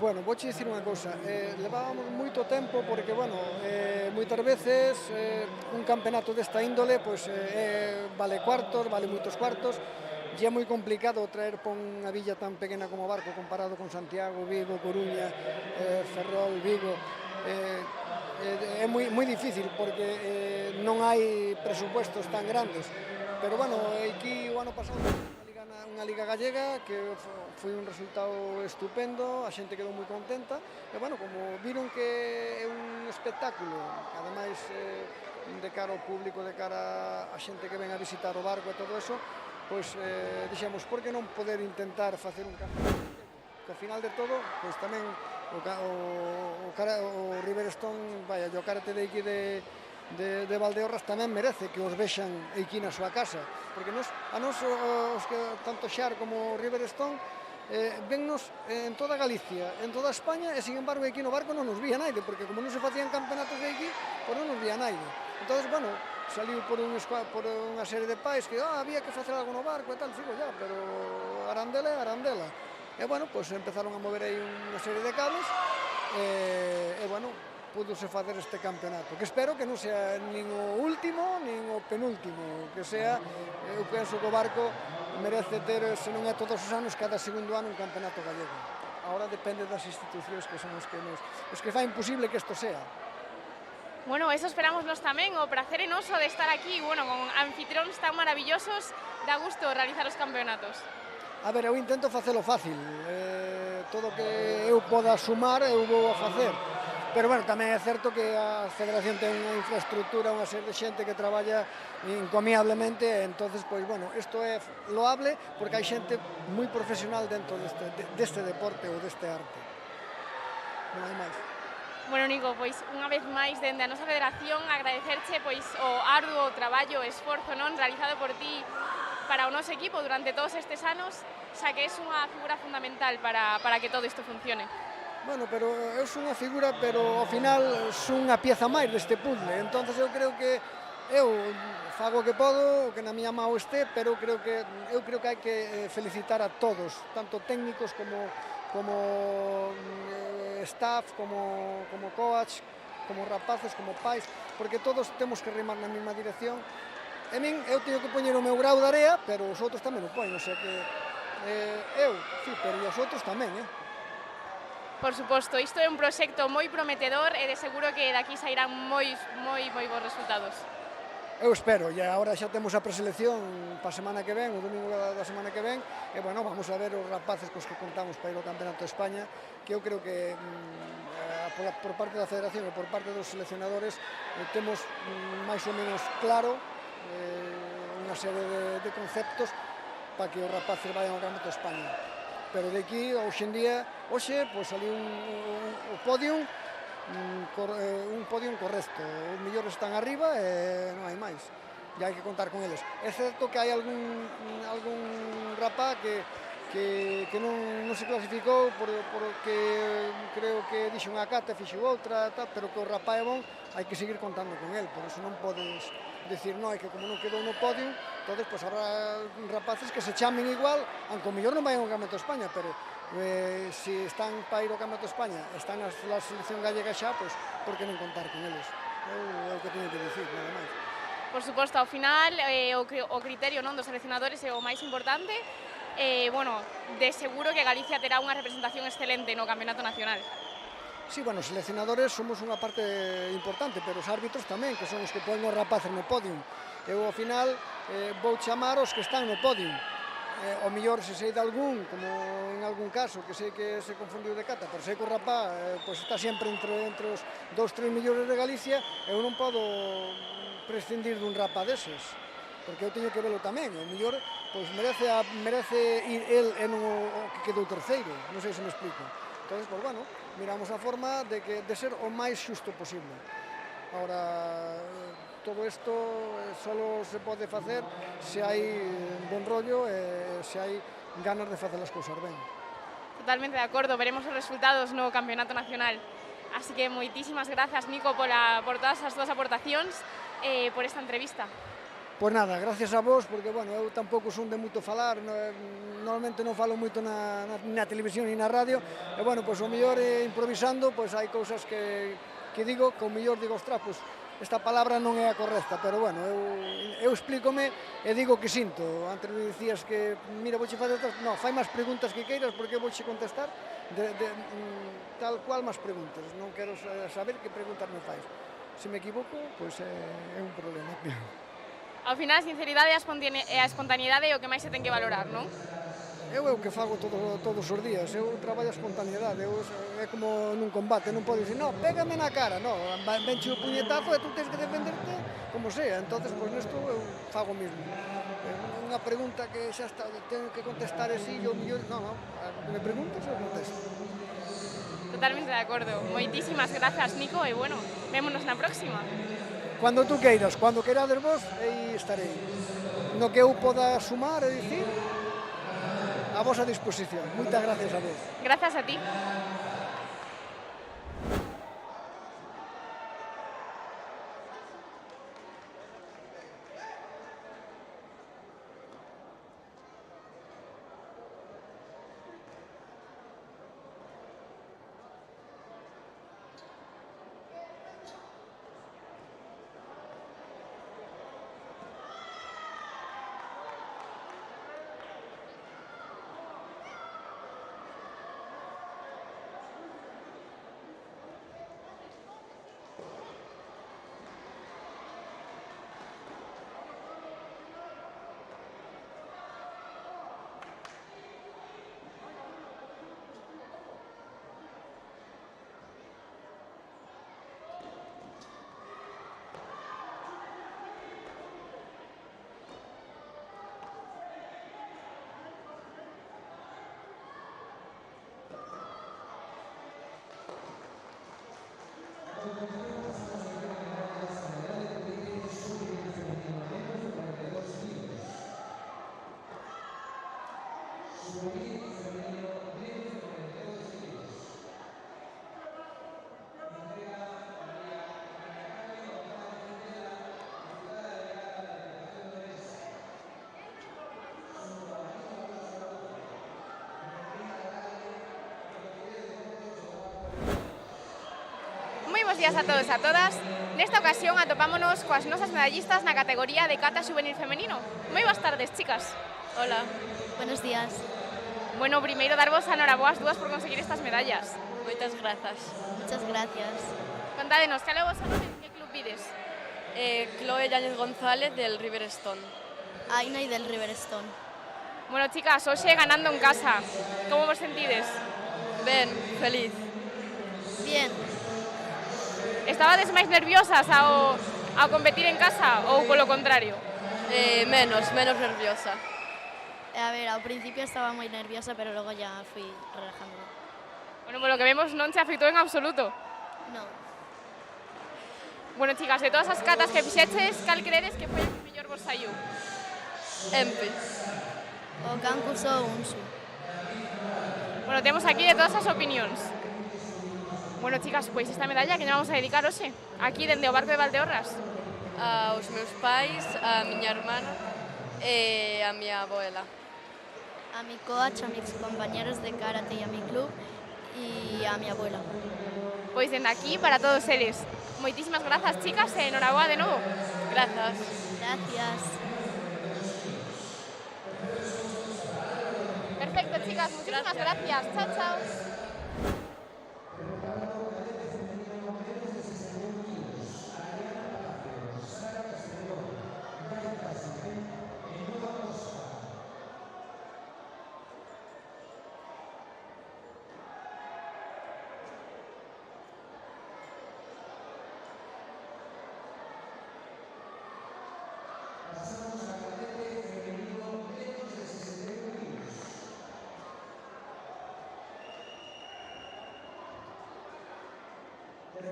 Bueno, vou dicir unha cousa, levábamos moito tempo porque, bueno, moitas veces un campeonato desta índole pois, vale cuartos, vale moitos cuartos, e é moi complicado traer por unha villa tan pequena como Barco comparado con Santiago, Vigo, Coruña, Ferrol, Vigo. É moi difícil porque non hai presupuestos tan grandes, pero, bueno, aquí o ano pasado unha liga gallega que foi un resultado estupendo, a xente quedou moi contenta e, bueno, como viron que é un espectáculo, ademais de cara ao público, de cara a xente que ven a visitar o Barco e todo eso, pois dixemos, por que non poder intentar facer un campeonato? Que ao final de todo, pois tamén o Riverstone, vaya, o karate de aquí de Valdeorras tamén merece que os vexan aquí na súa casa, porque a nos os que tanto Xar como Riverstone vennos en toda Galicia, en toda España, e sin embargo aquí no Barco non nos vía naide, porque como non se facían campeonatos de aquí, pois non nos vía naide. Entón, bueno, saliu por unha serie de pais que había que facer algo no Barco e tal, digo, ya, pero Arandela é Arandela. E, bueno, pois empezaron a mover aí unha serie de cables e, bueno, pudose facer este campeonato, que espero que non sea nin o último, nin o penúltimo, que sea, eu penso que o Barco merece ter, se non é todos os anos, cada segundo ano un campeonato gallego. Ahora depende das institucións que son os que fan imposible que isto sea. Bueno, eso esperamos nós tamén, o prazer enoso de estar aquí, bueno, con anfitrións tan maravillosos, dá gusto realizar os campeonatos. A ver, eu intento facelo fácil, todo que eu poda sumar eu vou a facer, pero, bueno, tamén é certo que a Federación ten unha infraestructura, unha serie de xente que traballa encomiablemente, entonces, pois, bueno, isto é loable porque hai xente moi profesional dentro deste deporte ou deste arte. Non hai máis. Bueno, Nico, pois unha vez máis dende a nosa federación agradecerche pois o arduo traballo e esforzo non realizado por ti para o noso equipo durante todos estes anos, xa que é unha figura fundamental para que todo isto funcione. Bueno, pero eu son unha figura, pero ao final son unha pieza máis deste puzzle, entonces eu creo que eu fago o que podo, o que na miña mão este, pero eu creo que hai que felicitar a todos, tanto técnicos como staff, como coach, como rapaces, como pais, porque todos temos que remar na mesma dirección. E min, eu teño que poñer o meu grau de area, pero os outros tamén o poñen, o sea que eu, sí, pero e os outros tamén, Por suposto, isto é un proxecto moi prometedor e de seguro que daqui sairán moi bons resultados. Eu espero, e agora xa temos a preselección para a semana que ven, o domingo da semana que ven, e, bueno, vamos a ver os rapaces cos que contamos para ir ao Campeonato de España, que eu creo que por parte da Federación e por parte dos seleccionadores temos máis ou menos claro unha serie de conceptos para que os rapaces vayan ao Campeonato de España. Pero de aquí, hoxe en día, pois saliu o podium, un podium correcto, os mellores están arriba e non hai máis, e hai que contar con eles. É certo que hai algún rapaz que non se clasificou porque creo que dixo unha cata e fixo outra, pero que o rapaz é bon, hai que seguir contando con el, por eso non podes decir, non, é que como non quedou no podium, entonces, pois, habrá rapaces que se chamen igual, aunque o mellor non vayan ao Campeonato de España, pero se están para ir ao Campeonato de España, están na selección gallega xa, pois, por que non contar con eles? É o que teño que dicir, nada máis. Por suposto, ao final, o criterio non dos seleccionadores é o máis importante. Bueno, de seguro que Galicia terá unha representación excelente no Campeonato Nacional. Sí, bueno, os seleccionadores somos unha parte importante, pero os árbitros tamén, que son os que ponen os rapaces no podium. Eu, ao final, vou chamar os que están no podium. O mellor, se sei de algún, como en algún caso, que sei que se confundiu de cata, pero sei que o rapaz pois está sempre entre os 2-3 millores de Galicia, eu non podo prescindir dun rapa deses, porque eu teño que velo tamén, o mellor pois merece ir el e non o que quedou terceiro, non sei se me explico. Entón, pois, bueno, miramos a forma de ser o máis xusto posible. Ahora, todo isto só se pode facer se hai bon rollo e se hai ganas de facer as cousas ben. Totalmente de acordo, veremos os resultados no Campeonato Nacional. Así que moitísimas grazas, Nico, por todas as túas aportacións e por esta entrevista. Pois nada, gracias a vos, porque, bueno, eu tampouco son de moito falar, normalmente non falo moito na televisión e na radio, e, bueno, pois, o mellor improvisando, pois, hai cousas que digo, que o mellor digo, ostras, pois, esta palabra non é a correcta, pero, bueno, eu explícome e digo que sinto. Antes me dicías que, mira, vouche fazer outras, non, fai máis preguntas que queiras, porque eu vouche contestar tal cual máis preguntas, non quero saber que preguntas me fais. Se me equivoco, pois é un problema, claro. Ao final, a sinceridade e a espontaneidade é o que máis se ten que valorar, non? Eu é o que fago todos os días, eu traballo a espontaneidade, é como nun combate, non podo dicir, no, pégame na cara, no, venche o puñetazo e tú tens que defenderte como sea, entonces, pois nesto eu fago mismo. Unha pregunta que xa está, tengo que contestar así, eu mellor, non, me preguntas eu contesto. Totalmente de acordo. Moitísimas grazas, Nico, e, bueno, vémonos na próxima. Cando tú queiras, cando queirades vos, aí estarei. No que eu poda sumar e dicir, a vosa disposición. Moitas gracias a vos. Grazas a ti. Bos días a todos e a todas. Nesta ocasión atopámonos coas nosas medallistas na categoría de cata xuvenil femenino. Moi boas tardes, chicas. Hola. Buenos días. Bueno, primeiro darvos a noraboas dúas por conseguir estas medallas. Moitas grazas. Muchas gracias. Contádenos, cal é o vosso nome e que club vides? Chloe Yáñez González del Riverstone. Aina y del Riverstone. Bueno, chicas, hoxe ganando en casa. Como vos sentides? Ben, feliz. Bien. Estabades máis nerviosas ao competir en casa ou polo contrario? Menos nerviosa. A ver, ao principio estaba moi nerviosa, pero logo ya fui relajándome. Bueno, polo que vemos non se afectou en absoluto. No. Bueno, chicas, de todas as catas que fixeches, cal credes que foi a que mellor vos saiu? Empe. O can cursou Unsu. Bueno, temos aquí de todas as opinións. Bueno, chicas, pois esta medalla que lle vamos a dedicar hoxe, aquí dende o barco de Valdeorras. Aos meus pais, a miña hermana e a miña abuela. A mi coach, a mis compañeros de karate y a mi club y a mi abuela. Pois dende aquí para todos eles. Moitísimas grazas, chicas, e enhoraboa de novo. Grazas. Gracias. Perfecto, chicas, muchísimas gracias. Chao, chao. Moi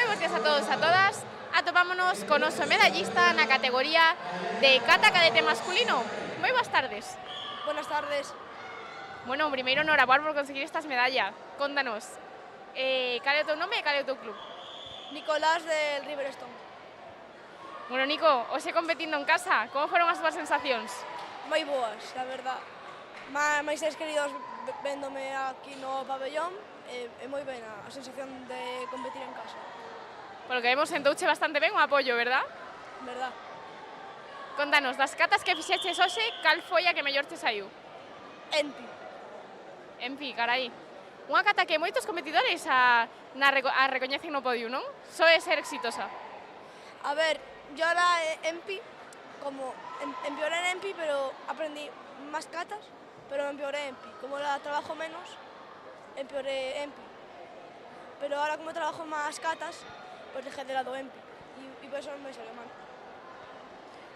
bons días a todos e a todas. Atopámonos con oso medallista na categoría de kata cadete masculino. Moi boas tardes. Buenas tardes. Bueno, primeiro enhorabuar por conseguir estas medallas. Contanos, cal é o teu nome e cal é o teu club? Nicolás del Riverstone. Bueno, Nico, hoxe competindo en casa, como foron as túas sensacións? Moi boas, la verdad. Mais seres queridos véndome aquí no pabellón e moi ben a sensación de competir en casa. Polo que vemos, sentouche bastante ben o apoio, verdad? Verdad. Contanos, das catas que fixeches hoxe, cal foi a que mellor te saiu? Empi. Empi, carai. Unha cata que moitos competidores a recoñecen no podio, non? Soe ser exitosa. A ver, yo ahora Empi, como empeoré en Empi, pero aprendí más catas, pero empeoré Empi. Como la trabajo menos, empeoré Empi. Pero ahora como trabajo más catas, pues dejé de lado Empi. Y por eso me salió mal.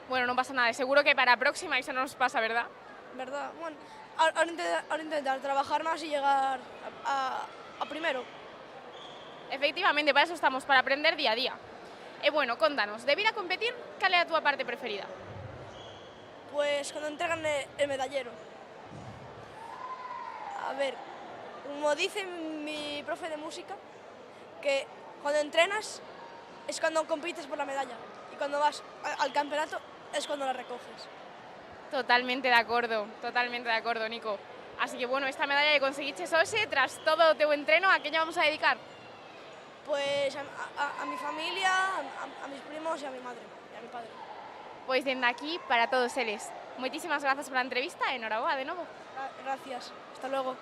Bueno, non pasa nada, seguro que para a próxima iso non nos pasa, verdad? ¿Verdad? Bueno, ahora intentar trabajar más y llegar a primero. Efectivamente, para eso estamos, para aprender día a día. E bueno, contanos, de vir a competir, cal é a túa parte preferida? Pues cuando entregan el medallero. A ver, como dice mi profe de música, que cuando entrenas es cuando compites por la medalla y cuando vas al campeonato es cuando la recoges. Totalmente de acordo, Nico. Así que bueno, esta medalla que conseguiches hoxe, tras todo o teu entreno, a que lle vamos a dedicar? Pues a mi familia, a mis primos y a mi madre y a mi padre. Pois dende aquí, para todos eles. Moitísimas grazas pola entrevista e enhoraboa de novo. Gracias, hasta luego.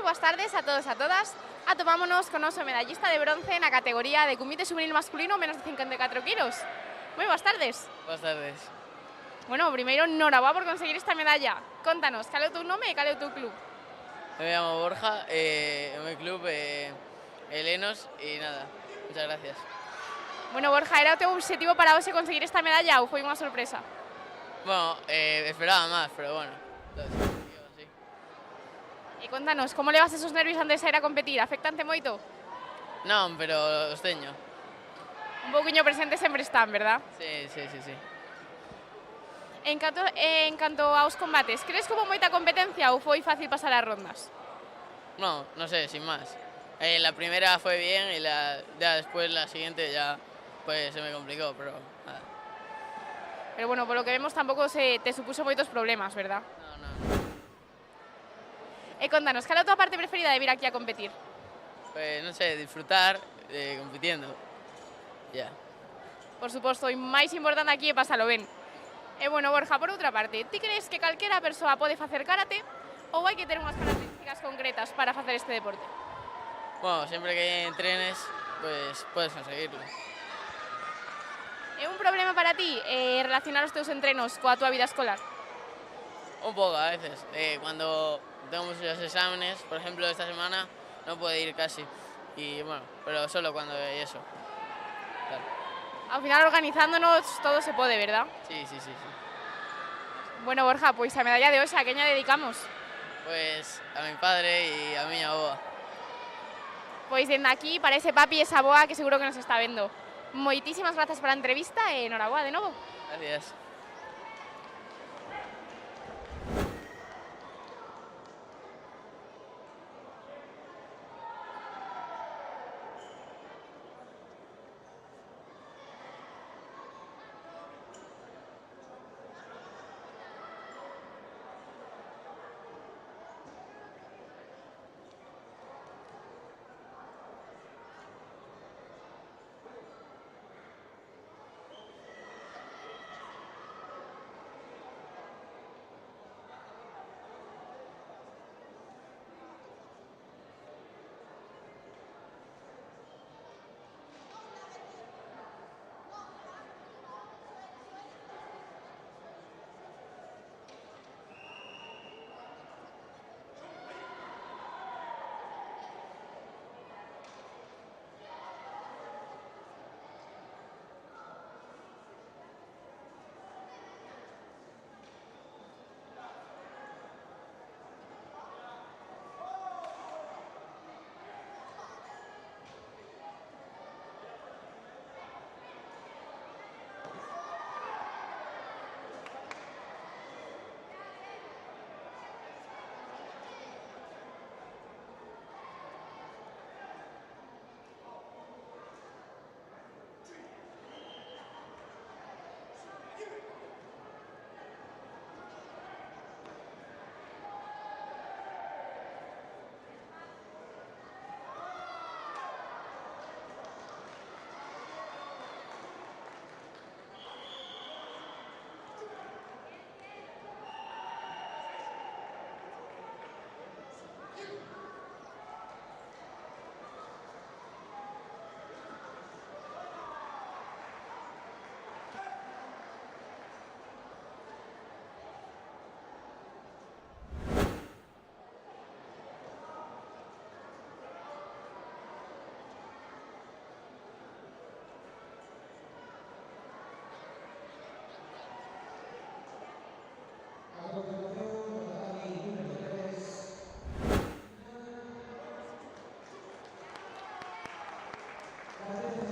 boas tardes a todos e a todas. Atopámonos con noso medallista de bronce na categoría de comité juvenil masculino menos de 54 kilos. Moi boas tardes. Boas tardes. Bueno, primeiro, enhorabuá por conseguir esta medalla. Contanos, cal é o teu nome e cal é o teu club? Me llamo Borja, o meu club Helenos e nada, muchas gracias. Bueno, Borja, era o teu objetivo para hoxe conseguir esta medalla ou foi unha sorpresa? Bueno, esperaba máis, pero bueno, sí. E contanos, como levas esos nervios antes de sair a competir? Afectante moito? Non, pero os teño. Un pouquiño presente sempre están, verdad? Sí. En canto aos combates, crees que houve moita competencia ou foi fácil pasar as rondas? No sé, sin más. La primera fue bien y ya después la siguiente ya pues se me complicó, pero nada. Pero bueno, por lo que vemos tampouco te supuso moitos problemas, verdad? No. E contanos, cal é a tua parte preferida de vir aquí a competir? Pues no sé, disfrutar compitiendo. Ya. Por suposto, o máis importante aquí é pasalo ben. E bueno, Borja, por outra parte, ti crees que calquera persoa pode facer karate ou hai que ter unhas características concretas para facer este deporte? Bueno, siempre que entrenes, pues puedes conseguirlo. É un problema para ti relacionar os teus entrenos coa tua vida escolar? Un poco a veces. Cuando tengo muchos exámenes, por ejemplo esta semana, no puedo ir casi. Y bueno, pero solo cuando hay eso. Claro. Ao final, organizándonos, todo se pode, verdad? Sí. Bueno, Borja, pois a medalla de hoxe a quen lla dedicamos? Pues a mi padre y a mi aboa. Pois dende aquí, para ese papi e esa boa que seguro que nos está vendo. Moitísimas grazas pola entrevista e enhorabuá de novo. Gracias. Gracias.